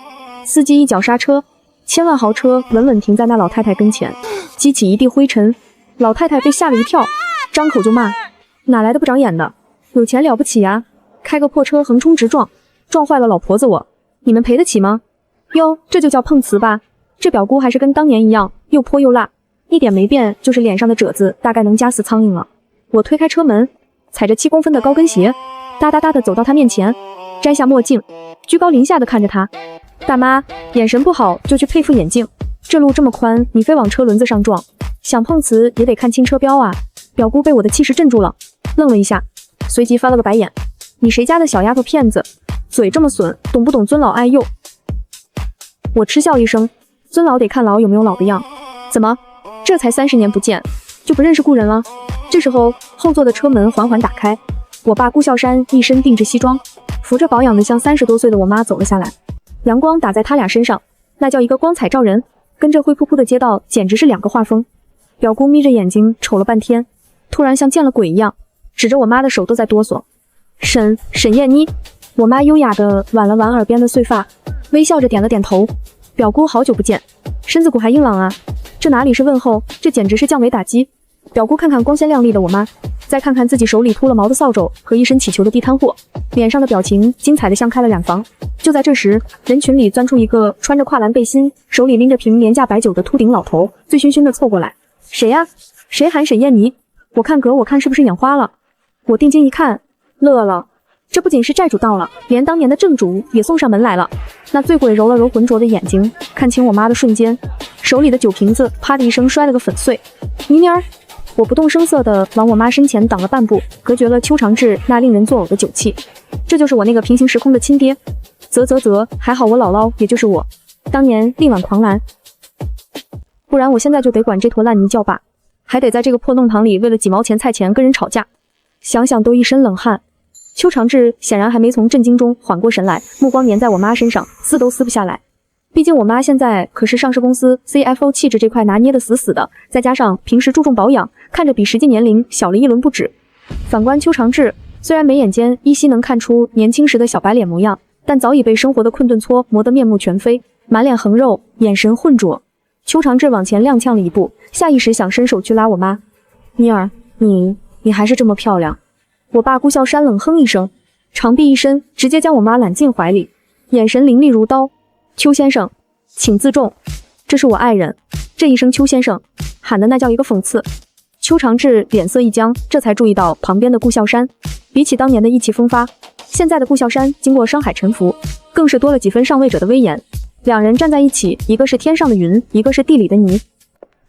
司机一脚刹车，千万豪车稳稳停在那老太太跟前，激起一地灰尘。老太太被吓了一跳，张口就骂：“哪来的不长眼的？有钱了不起呀？开个破车横冲直撞，撞坏了老婆子我，你们赔得起吗？哟，这就叫碰瓷吧？这表姑还是跟当年一样，又泼又辣，一点没变，就是脸上的褶子大概能夹死苍蝇了。”我推开车门，踩着7公分的高跟鞋，哒哒哒地走到她面前，摘下墨镜，居高临下地看着她。大妈，眼神不好就去配副眼镜，这路这么宽，你非往车轮子上撞，想碰瓷也得看清车标啊。表姑被我的气势镇住了，愣了一下，随即翻了个白眼：“你谁家的小丫头片子，嘴这么损，懂不懂尊老爱幼？”我嗤笑一声：“尊老得看老有没有老的样，怎么这才30年不见，就不认识故人了？”这时候后座的车门缓缓打开，我爸顾孝山一身定制西装，扶着保养的像30多岁的我妈走了下来。阳光打在他俩身上，那叫一个光彩照人，跟这灰扑扑的街道简直是2个画风。表姑眯着眼睛瞅了半天，突然像见了鬼一样，指着我妈的手都在哆嗦。沈燕妮，我妈优雅地挽了挽耳边的碎发，微笑着点了点头。表姑好久不见，身子骨还硬朗啊，这哪里是问候，这简直是降维打击。表姑看看光鲜亮丽的我妈，再看看自己手里秃了毛的扫帚和一身起球的地摊货，脸上的表情精彩的像开了2房。就在这时，人群里钻出一个穿着跨栏背心，手里拎着瓶廉价白酒的秃顶老头，醉醺醺的凑过来。谁呀？谁喊沈燕妮？我看格，我看是不是眼花了？我定睛一看，乐了。这不仅是债主到了，连当年的正主也送上门来了。那醉鬼揉了揉浑浊的眼睛，看清我妈的瞬间，手里的酒瓶子啪的一声摔了个粉碎。妮儿！我不动声色地往我妈身前挡了半步，隔绝了邱长志那令人作呕的酒气。这就是我那个平行时空的亲爹。还好我姥姥也就是我当年力挽狂澜，不然我现在就得管这坨烂泥叫爸，还得在这个破弄堂里为了几毛钱菜钱跟人吵架，想想都一身冷汗。邱长志显然还没从震惊中缓过神来，目光粘在我妈身上，撕都撕不下来。毕竟我妈现在可是上市公司 CFO， 气质这块拿捏得死死的，再加上平时注重保养，看着比实际年龄小了1轮不止。反观邱长志，虽然眉眼间依稀能看出年轻时的小白脸模样，但早已被生活的困顿搓磨得面目全非，满脸横肉，眼神浑浊。邱长志往前踉跄了一步，下意识想伸手去拉我妈。妮儿，你还是这么漂亮。我爸顾孝山冷哼一声，长臂一伸，直接将我妈揽进怀里，眼神凌厉如刀。邱先生，请自重，这是我爱人。这一声邱先生喊的那叫一个讽刺。邱长志脸色一僵，这才注意到旁边的顾孝山，比起当年的意气风发，现在的顾孝山经过商海沉浮，更是多了几分上位者的威严。2人站在一起，一个是天上的云，一个是地里的泥。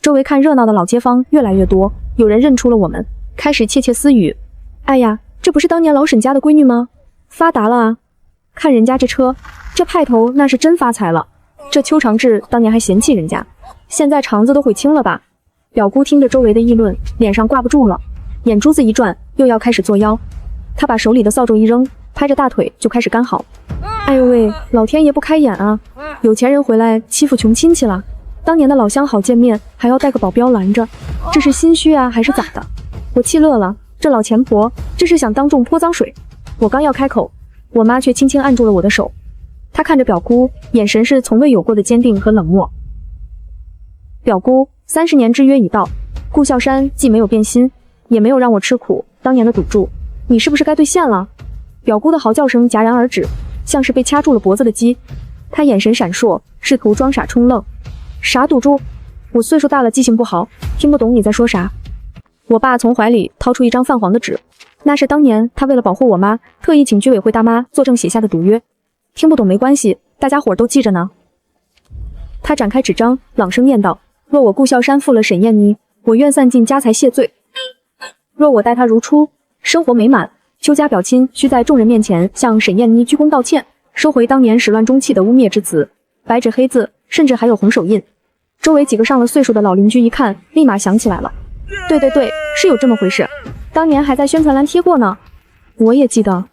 周围看热闹的老街坊越来越多，有人认出了我们，开始窃窃私语：“哎呀，这不是当年老沈家的闺女吗？发达了啊！看人家这车，这派头那是真发财了。这邱长志当年还嫌弃人家，现在肠子都悔青了吧？”表姑听着周围的议论，脸上挂不住了，眼珠子一转，又要开始作妖。她把手里的扫帚一扔，拍着大腿就开始干嚎：“哎呦喂，老天爷不开眼啊！有钱人回来欺负穷亲戚了。当年的老乡好见面，还要带个保镖拦着，这是心虚啊还是咋的？”我气乐了，这老钱婆这是想当众泼脏水。我刚要开口，我妈却轻轻按住了我的手。她看着表姑，眼神是从未有过的坚定和冷漠。表姑，30年之约已到，顾孝山既没有变心，也没有让我吃苦，当年的赌注，你是不是该兑现了？表姑的嚎叫声戛然而止，像是被掐住了脖子的鸡。她眼神闪烁，试图装傻充愣。啥赌注？我岁数大了，记性不好，听不懂你在说啥。我爸从怀里掏出一张泛黄的纸，那是当年他为了保护我妈，特意请居委会大妈作证写下的赌约。听不懂没关系，大家伙都记着呢。他展开纸张，朗声念道：“若我顾孝山负了沈燕妮，我愿散尽家财谢罪；若我待她如初，生活美满，邱家表亲需在众人面前向沈燕妮鞠躬道歉，收回当年始乱终弃的污蔑之词。”白纸黑字，甚至还有红手印。周围几个上了岁数的老邻居一看，立马想起来了。对，是有这么回事，当年还在宣传栏贴过呢。我也记得，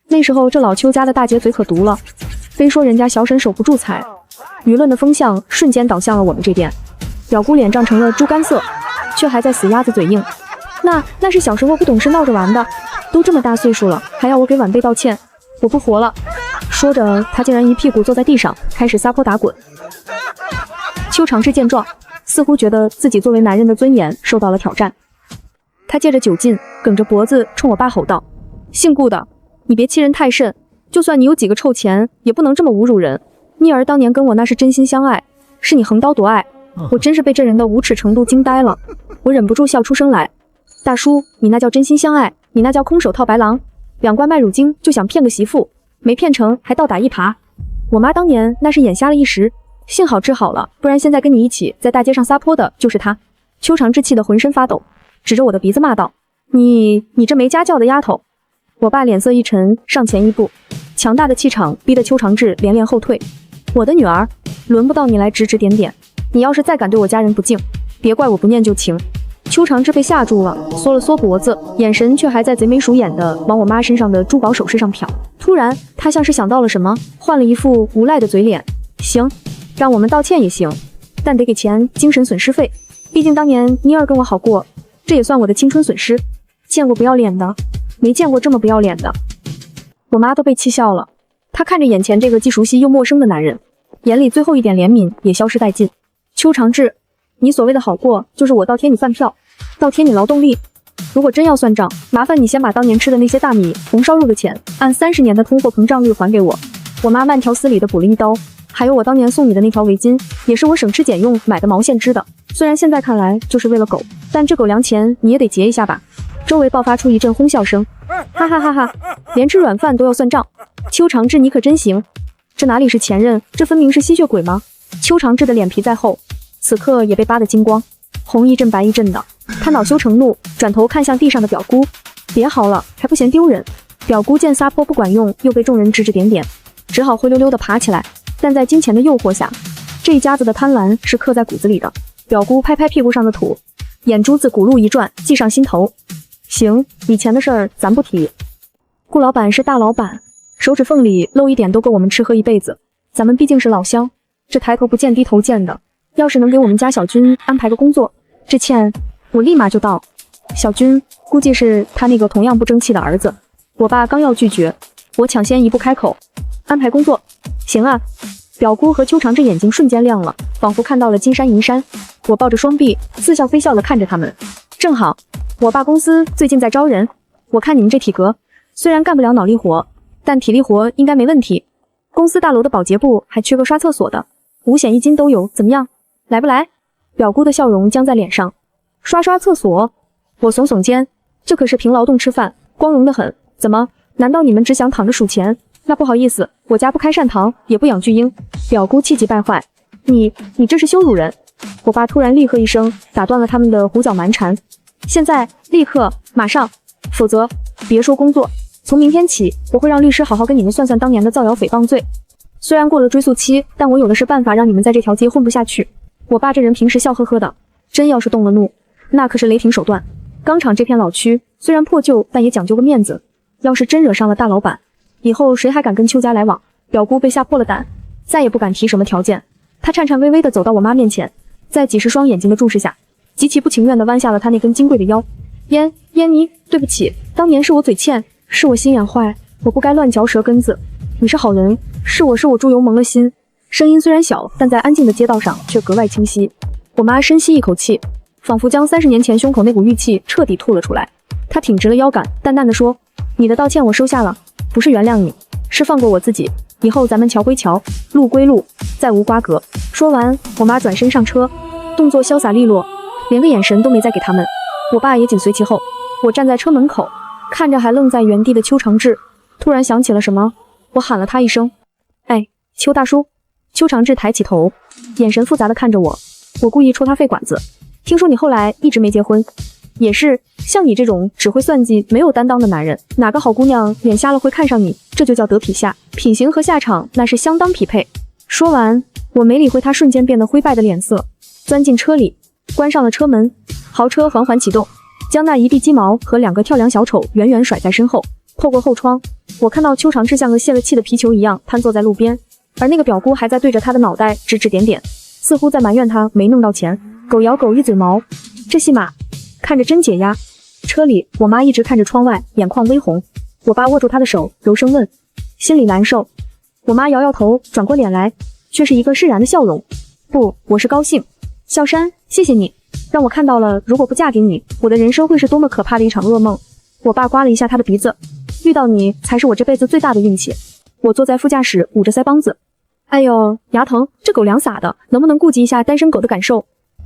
那时候这老邱家的大姐嘴可毒了，非说人家小沈守不住财，舆论的风向瞬间倒向了我们这边。表姑脸涨成了猪肝色，却还在死鸭子嘴硬。那是小时候不懂事闹着玩的，都这么大岁数了，还要我给晚辈道歉，我不活了。说着，他竟然一屁股坐在地上，开始撒泼打滚。邱长志见状，似乎觉得自己作为男人的尊严受到了挑战，他借着酒劲，梗着脖子冲我爸吼道：“姓顾的，你别欺人太甚，就算你有几个臭钱，也不能这么侮辱人。妮儿当年跟我那是真心相爱，是你横刀夺爱，我真是被这人的无耻程度惊呆了。”我忍不住笑出声来。大叔，你那叫真心相爱，你那叫空手套白狼。两官卖乳精就想骗个媳妇，没骗成还倒打一耙。我妈当年那是眼瞎了一时，幸好治好了，不然现在跟你一起在大街上撒泼的就是她。邱长志气得浑身发抖，指着我的鼻子骂道：“你这没家教的丫头！”我爸脸色一沉，上前一步，强大的气场逼得邱长志连连后退。我的女儿，轮不到你来指指点点，你要是再敢对我家人不敬，别怪我不念旧情。邱长志被吓住了，缩了缩脖子，眼神却还在贼眉鼠眼的往我妈身上的珠宝首饰上瞟。突然，他像是想到了什么，换了一副无赖的嘴脸。行，让我们道歉也行，但得给钱精神损失费。毕竟当年妮儿跟我好过，这也算我的青春损失。见过不要脸的，没见过这么不要脸的。我妈都被气笑了，她看着眼前这个既熟悉又陌生的男人，眼里最后一点怜悯也消失殆尽。邱长志，你所谓的好过，就是我倒贴你饭票，倒贴你劳动力。如果真要算账，麻烦你先把当年吃的那些大米红烧肉的钱，按30年的通货膨胀率还给我。我妈慢条斯理的补了一刀。还有我当年送你的那条围巾，也是我省吃俭用买的毛线织的，虽然现在看来就是为了狗，但这狗粮钱你也得结一下吧。周围爆发出一阵哄笑声，哈哈哈哈，连吃软饭都要算账。邱长志你可真行，这哪里是前任，这分明是吸血鬼吗？邱长志的脸皮再厚，此刻也被扒得精光，红一阵白一阵的。他恼羞成怒，转头看向地上的表姑，别嚎了，还不嫌丢人？表姑见撒泼不管用，又被众人指指点点，只好灰溜溜地爬起来。但在金钱的诱惑下，这一家子的贪婪是刻在骨子里的。表姑拍拍屁股上的土，眼珠子骨碌一转，计上心头。行，以前的事儿咱不提。顾老板是大老板，手指缝里露一点都够我们吃喝一辈子。咱们毕竟是老乡，这抬头不见低头见的。要是能给我们家小军安排个工作，这欠我立马就到。小军估计是他那个同样不争气的儿子。我爸刚要拒绝，我抢先一步开口，安排工作，行啊。表姑和邱长志眼睛瞬间亮了，仿佛看到了金山银山。我抱着双臂，似笑非笑地看着他们。正好，我爸公司最近在招人，我看你们这体格，虽然干不了脑力活，但体力活应该没问题。公司大楼的保洁部还缺个刷厕所的，5险1金都有，怎么样？来不来？表姑的笑容僵在脸上。刷厕所？我耸耸肩，这可是凭劳动吃饭，光荣得很。怎么？难道你们只想躺着数钱？那不好意思，我家不开善堂，也不养巨婴。表姑气急败坏，你这是羞辱人！我爸突然厉喝一声，打断了他们的胡搅蛮缠。现在，立刻，马上，否则别说工作，从明天起，我会让律师好好跟你们算算当年的造谣诽谤罪。虽然过了追诉期，但我有的是办法让你们在这条街混不下去。我爸这人平时笑呵呵的，真要是动了怒，那可是雷霆手段。钢厂这片老区虽然破旧，但也讲究个面子，要是真惹上了大老板，以后谁还敢跟邱家来往？表姑被吓破了胆，再也不敢提什么条件。她颤颤巍巍地走到我妈面前，在几十双眼睛的注视下，极其不情愿地弯下了她那根金贵的腰。嫣妮，对不起，当年是我嘴欠，是我心眼坏，我不该乱嚼舌根子。你是好人，是我猪油蒙了心。声音虽然小，但在安静的街道上却格外清晰。我妈深吸一口气，仿佛将30年前胸口那股郁气彻底吐了出来。她挺直了腰杆，淡淡的说：“你的道歉我收下了，不是原谅你，是放过我自己。以后咱们桥归桥，路归路，再无瓜葛。”说完，我妈转身上车，动作潇洒利落，连个眼神都没再给他们。我爸也紧随其后。我站在车门口，看着还愣在原地的邱长志，突然想起了什么，我喊了他一声：“哎，邱大叔。”邱长志抬起头，眼神复杂的看着我。我故意戳他肺管子：“听说你后来一直没结婚，也是像你这种只会算计、没有担当的男人，哪个好姑娘眼瞎了会看上你？这就叫得脾下，品行和下场那是相当匹配。”说完，我没理会他瞬间变得灰败的脸色，钻进车里，关上了车门。豪车缓缓启动，将那一地鸡毛和2个跳梁小丑远远甩在身后。透过后窗，我看到邱长志像个泄了气的皮球一样瘫坐在路边，而那个表姑还在对着他的脑袋指指点点，似乎在埋怨他没弄到钱。狗咬狗一嘴毛，这戏码看着真解压。车里，我妈一直看着窗外，眼眶微红。我爸握住她的手，柔声问，心里难受。我妈摇摇头，转过脸来，却是一个释然的笑容。不，我是高兴。小山，谢谢你，让我看到了如果不嫁给你，我的人生会是多么可怕的一场噩梦。我爸刮了一下他的鼻子，遇到你才是我这辈子最大的运气。我坐在副驾驶，捂着腮帮子，哎呦，牙疼，这狗粮撒的，能不能顾及一下单身狗的感受？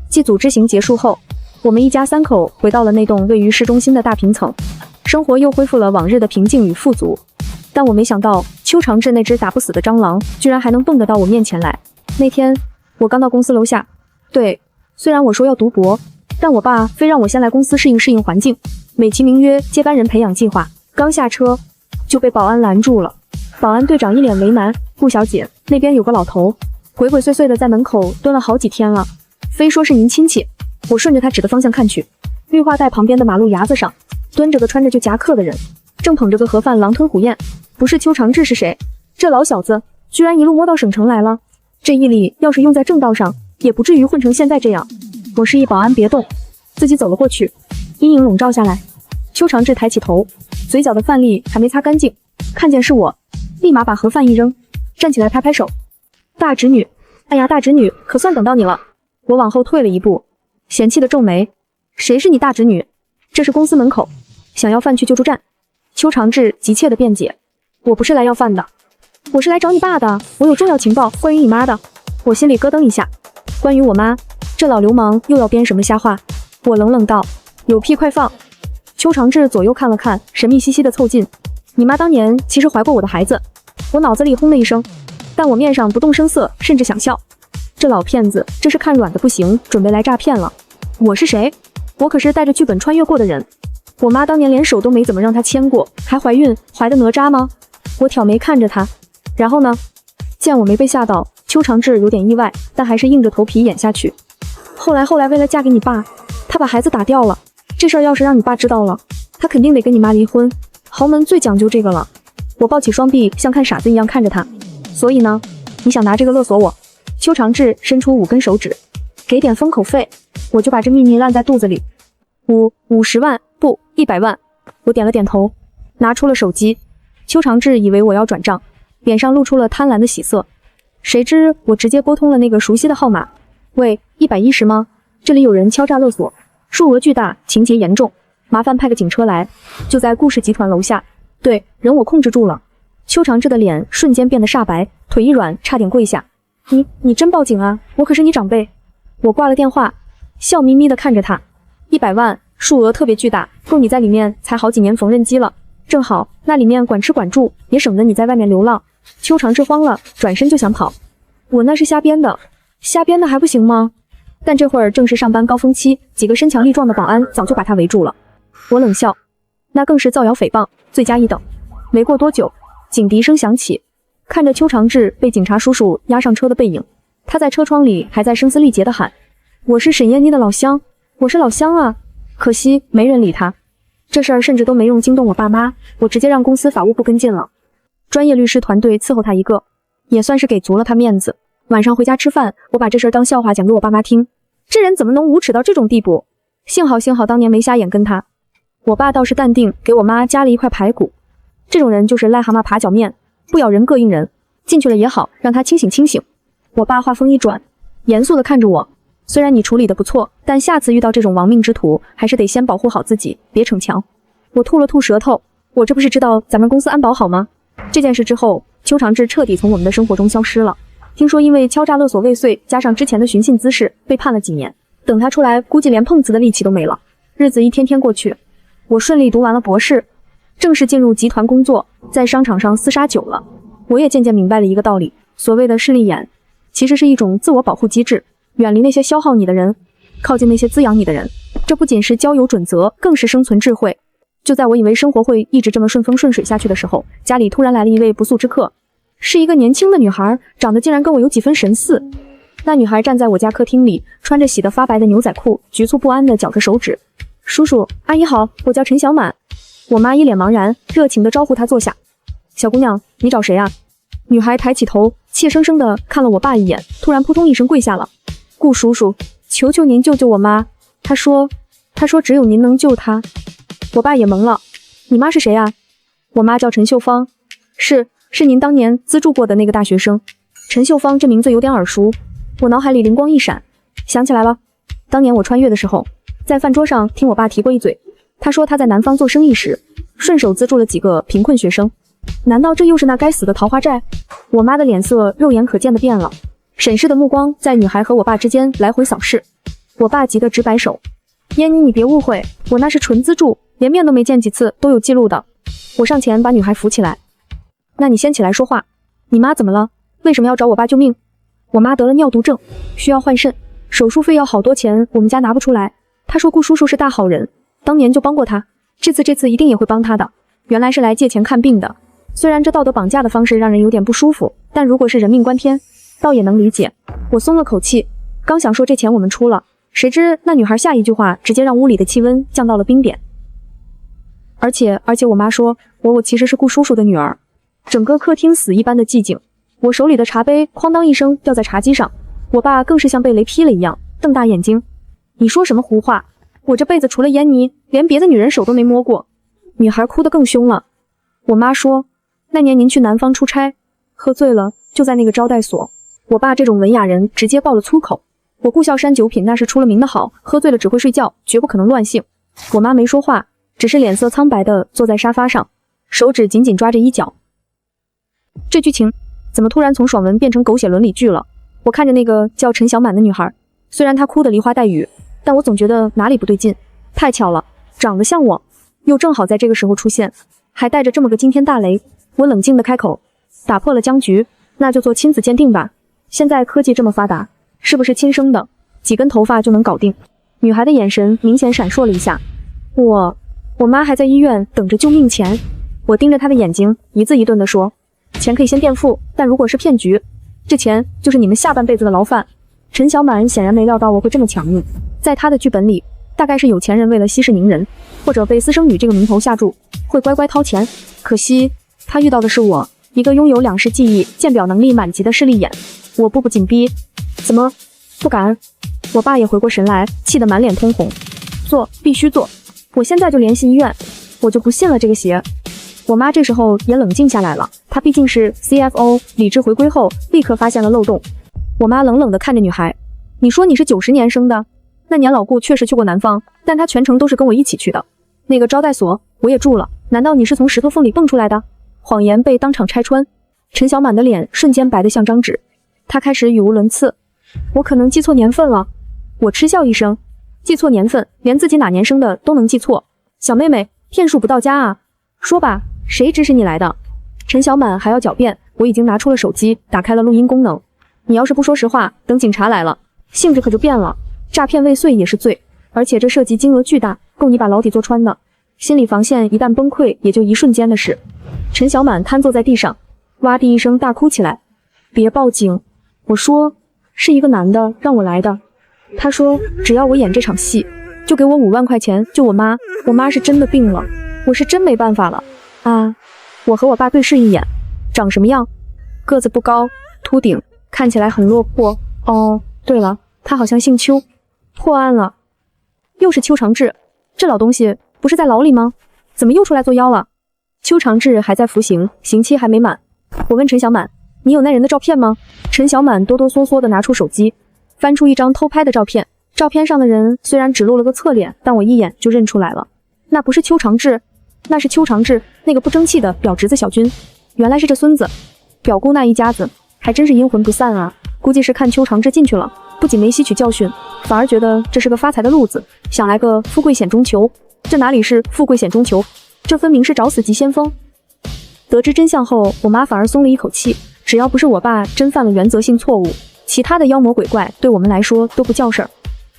祭祖之行结束后，我们一家3口回到了那栋位于市中心的大平层，生活又恢复了往日的平静与富足。但我没想到，邱长志那只打不死的蟑螂，居然还能蹦得到我面前来。那天，我刚到公司楼下，对，虽然我说要读博，但我爸非让我先来公司适应环境，美其名曰接班人培养计划。刚下车，就被保安拦住了。保安队长一脸为难，顾小姐，那边有个老头，鬼鬼祟祟的在门口蹲了好几天了，非说是您亲戚。我顺着他指的方向看去，绿化带旁边的马路牙子上，蹲着个穿着就夹克的人，正捧着个盒饭狼吞虎咽。不是邱长志是谁？这老小子居然一路摸到省城来了，这毅力要是用在正道上，也不至于混成现在这样。我示意保安别动，自己走了过去，阴影笼罩下来。邱长志抬起头，嘴角的饭粒还没擦干净，看见是我，立马把盒饭一扔，站起来拍拍手。大侄女，哎呀，大侄女，可算等到你了。我往后退了一步，嫌弃的皱眉，谁是你大侄女？这是公司门口，想要饭去救助站。邱长志急切的辩解，我不是来要饭的，我是来找你爸的，我有重要情报关于你妈的。我心里咯噔一下，关于我妈，这老流氓又要编什么瞎话？我冷冷道，有屁快放。邱长志左右看了看，神秘兮兮的凑近，你妈当年其实怀过我的孩子。我脑子里轰的一声，但我面上不动声色，甚至想笑。这老骗子，这是看软的不行，准备来诈骗了。我是谁？我可是带着剧本穿越过的人。我妈当年连手都没怎么让她牵过，还怀孕，怀的哪吒吗？我挑眉看着她，然后呢？见我没被吓到，邱长志有点意外，但还是硬着头皮演下去。后来为了嫁给你爸，他把孩子打掉了。这事儿要是让你爸知道了，他肯定得跟你妈离婚。豪门最讲究这个了。我抱起双臂，像看傻子一样看着他。所以呢，你想拿这个勒索我？邱长志伸出5根手指，给点封口费，我就把这秘密烂在肚子里。50万，不，100万。我点了点头，拿出了手机。邱长志以为我要转账，脸上露出了贪婪的喜色。谁知我直接拨通了那个熟悉的号码。喂，110吗？这里有人敲诈勒索，数额巨大，情节严重，麻烦派个警车来。就在顾氏集团楼下。对，人我控制住了。邱长志的脸瞬间变得煞白，腿一软，差点跪下。你真报警啊？我可是你长辈。我挂了电话，笑眯眯地看着他。100万，数额特别巨大，够你在里面才好几年缝纫机了。正好那里面管吃管住，也省得你在外面流浪。邱长志慌了，转身就想跑。我那是瞎编的，瞎编的还不行吗？但这会儿正是上班高峰期，几个身强力壮的保安早就把他围住了。我冷笑，那更是造谣诽谤，罪加一等。没过多久，警笛声响起，看着邱长志被警察叔叔押上车的背影，他在车窗里还在声嘶力竭地喊：“我是沈燕妮的老乡，我是老乡啊！”可惜没人理他。这事儿甚至都没用惊动我爸妈，我直接让公司法务部跟进了，专业律师团队伺候他一个，也算是给足了他面子。晚上回家吃饭，我把这事儿当笑话讲给我爸妈听。这人怎么能无耻到这种地步？幸好当年没瞎眼跟他。我爸倒是淡定，给我妈加了一块排骨。这种人就是癞蛤蟆爬脚面，不咬人膈应人。进去了也好，让他清醒清醒。我爸话锋一转，严肃地看着我，虽然你处理得不错，但下次遇到这种亡命之徒，还是得先保护好自己，别逞强。我吐了吐舌头，我这不是知道咱们公司安保好吗？这件事之后，邱长志彻底从我们的生活中消失了。听说因为敲诈勒索未遂，加上之前的寻衅滋事，被判了几年。等他出来，估计连碰瓷的力气都没了。日子一天天过去，我顺利读完了博士，正式进入集团工作，在商场上厮杀久了，我也渐渐明白了一个道理，所谓的势利眼，其实是一种自我保护机制，远离那些消耗你的人，靠近那些滋养你的人。这不仅是交友准则，更是生存智慧。就在我以为生活会一直这么顺风顺水下去的时候，家里突然来了一位不速之客，是一个年轻的女孩，长得竟然跟我有几分神似。那女孩站在我家客厅里，穿着洗得发白的牛仔裤，局促不安地绞着手指。叔叔阿姨好，我叫陈小满。我妈一脸茫然，热情地招呼她坐下。小姑娘，你找谁啊？女孩抬起头，怯生生地看了我爸一眼，突然扑通一声跪下了。顾叔叔，求求您救救我妈，他说只有您能救他。我爸也懵了，你妈是谁啊？我妈叫陈秀芳，是您当年资助过的那个大学生。陈秀芳这名字有点耳熟，我脑海里灵光一闪，想起来了，当年我穿越的时候，在饭桌上听我爸提过一嘴，他说他在南方做生意时，顺手资助了几个贫困学生。难道这又是那该死的桃花债？我妈的脸色肉眼可见的变了，审视的目光在女孩和我爸之间来回扫视。我爸急得直摆手，燕妮你别误会，我那是纯资助，连面都没见几次，都有记录的。我上前把女孩扶起来，那你先起来说话，你妈怎么了？为什么要找我爸救命？我妈得了尿毒症，需要换肾，手术费要好多钱，我们家拿不出来。她说顾叔叔是大好人，当年就帮过她，这次一定也会帮她的。原来是来借钱看病的，虽然这道德绑架的方式让人有点不舒服，但如果是人命关天，倒也能理解。我松了口气，刚想说这钱我们出了，谁知那女孩下一句话直接让屋里的气温降到了冰点。而且我妈说我其实是顾叔叔的女儿。整个客厅死一般的寂静，我手里的茶杯哐当一声掉在茶几上，我爸更是像被雷劈了一样瞪大眼睛，你说什么胡话？我这辈子除了燕妮，连别的女人手都没摸过。女孩哭得更凶了。我妈说那年您去南方出差，喝醉了就在那个招待所。我爸这种文雅人直接爆了粗口，我顾孝山酒品那是出了名的好，喝醉了只会睡觉，绝不可能乱性。我妈没说话，只是脸色苍白的坐在沙发上，手指紧紧抓着衣角。这剧情怎么突然从爽文变成狗血伦理剧了？我看着那个叫陈小满的女孩，虽然她哭得梨花带雨，但我总觉得哪里不对劲。太巧了，长得像我，又正好在这个时候出现，还带着这么个惊天大雷。我冷静的开口，打破了僵局，那就做亲子鉴定吧。现在科技这么发达，是不是亲生的，几根头发就能搞定？女孩的眼神明显闪烁了一下。我妈还在医院等着救命钱。我盯着她的眼睛，一字一顿地说，钱可以先垫付，但如果是骗局，这钱就是你们下半辈子的牢饭。陈小满显然没料到我会这么强硬，在他的剧本里，大概是有钱人为了息事宁人，或者被私生女这个名头吓住，会乖乖掏钱。可惜他遇到的是我，一个拥有2式技艺、鉴表能力满级的势利眼。我步步紧逼，怎么不敢？我爸也回过神来，气得满脸通红。做，必须做，我现在就联系医院，我就不信了这个邪。我妈这时候也冷静下来了，她毕竟是 CFO， 理智回归后立刻发现了漏洞。我妈冷冷地看着女孩，你说你是90年生的，那年老顾确实去过南方，但他全程都是跟我一起去的。那个招待所我也住了，难道你是从石头缝里蹦出来的？谎言被当场拆穿，陈小满的脸瞬间白得像张纸，他开始语无伦次。我可能记错年份了。我嗤笑一声，记错年份，连自己哪年生的都能记错，小妹妹骗术不到家啊。说吧，谁指使你来的？陈小满还要狡辩，我已经拿出了手机，打开了录音功能。你要是不说实话，等警察来了，性质可就变了。诈骗未遂也是罪，而且这涉及金额巨大，够你把牢底坐穿的。心理防线一旦崩溃，也就一瞬间的事。陈小满瘫坐在地上，哇地一声大哭起来。别报警！我说是一个男的让我来的，他说只要我演这场戏，就给我5万块钱救我妈。我妈是真的病了，我是真没办法了啊！我和我爸对视一眼，长什么样？个子不高，秃顶，看起来很落魄。哦，对了，他好像姓邱。破案了，又是邱长志，这老东西不是在牢里吗？怎么又出来作妖了？邱长志还在服刑，刑期还没满。我问陈小满，你有那人的照片吗？陈小满哆哆嗦嗦地拿出手机，翻出一张偷拍的照片。照片上的人虽然只露了个侧脸，但我一眼就认出来了，那不是邱长志，那是邱长志那个不争气的表侄子小军。原来是这孙子，表姑那一家子还真是阴魂不散啊！估计是看邱长志进去了，不仅没吸取教训，反而觉得这是个发财的路子，想来个富贵险中求。这哪里是富贵险中求，这分明是找死急先锋。得知真相后，我妈反而松了一口气，只要不是我爸真犯了原则性错误，其他的妖魔鬼怪对我们来说都不叫事儿。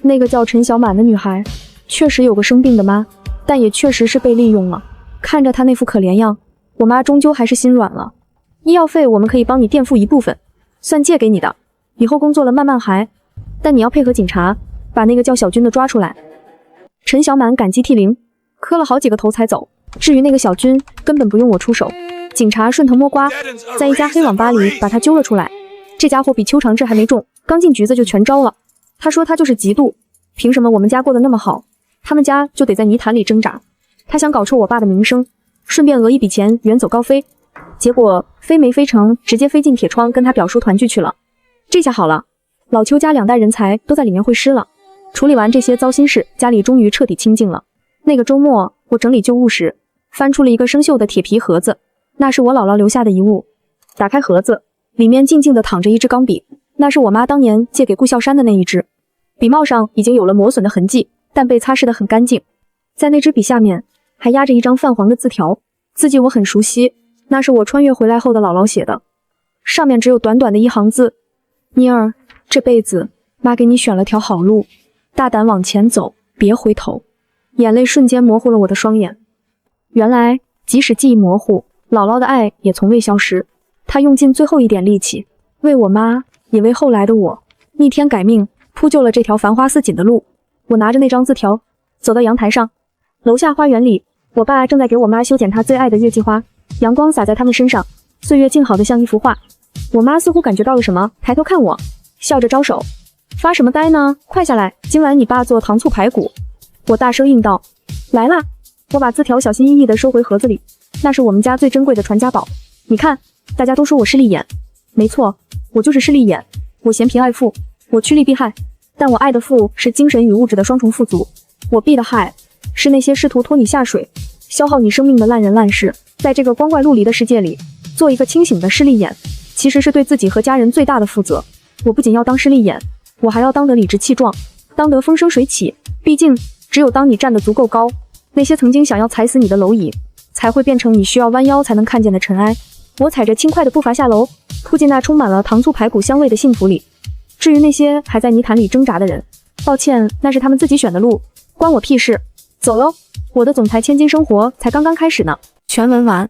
那个叫陈小满的女孩确实有个生病的妈，但也确实是被利用了。看着她那副可怜样，我妈终究还是心软了。医药费我们可以帮你垫付一部分，算借给你的，以后工作了慢慢还，但你要配合警察把那个叫小军的抓出来。陈小满感激涕零，磕了好几个头才走。至于那个小军，根本不用我出手，警察顺藤摸瓜，在一家黑网吧里把他揪了出来。这家伙比邱长志还没重，刚进局子就全招了。他说他就是嫉妒，凭什么我们家过得那么好，他们家就得在泥潭里挣扎？他想搞臭我爸的名声，顺便讹一笔钱远走高飞。结果飞没飞成，直接飞进铁窗跟他表叔团聚去了。这下好了，老邱家2代人才都在里面会师了。处理完这些糟心事，家里终于彻底清静了。那个周末，我整理旧物时，翻出了一个生锈的铁皮盒子，那是我姥姥留下的遗物。打开盒子，里面静静地躺着一支钢笔，那是我妈当年借给顾笑山的那一支。笔帽上已经有了磨损的痕迹，但被擦拭得很干净。在那支笔下面，还压着一张泛黄的字条，字迹我很熟悉，那是我穿越回来后的姥姥写的。上面只有短短的1行字：妮儿，这辈子妈给你选了条好路，大胆往前走，别回头。眼泪瞬间模糊了我的双眼。原来，即使记忆模糊，姥姥的爱也从未消失。她用尽最后一点力气，为我妈，也为后来的我，逆天改命，铺就了这条繁花似锦的路。我拿着那张字条，走到阳台上。楼下花园里，我爸正在给我妈修剪她最爱的月季花，阳光洒在她们身上，岁月静好的像一幅画。我妈似乎感觉到了什么，抬头看我，笑着招手：“发什么呆呢？快下来，今晚你爸做糖醋排骨。”我大声应道：“来啦！”我把字条小心翼翼地收回盒子里，那是我们家最珍贵的传家宝。你看，大家都说我势利眼，没错，我就是势利眼。我嫌贫爱富，我趋利避害，但我爱的富是精神与物质的双重富足，我避的害是那些试图拖你下水、消耗你生命的烂人烂事。在这个光怪陆离的世界里，做一个清醒的势利眼，其实是对自己和家人最大的负责。我不仅要当势利眼，我还要当得理直气壮，当得风生水起。毕竟，只有当你站得足够高，那些曾经想要踩死你的蝼蚁，才会变成你需要弯腰才能看见的尘埃。我踩着轻快的步伐下楼，扑进那充满了糖醋排骨香味的幸福里。至于那些还在泥潭里挣扎的人，抱歉，那是他们自己选的路，关我屁事。走喽，我的总裁千金生活才刚刚开始呢。全文完。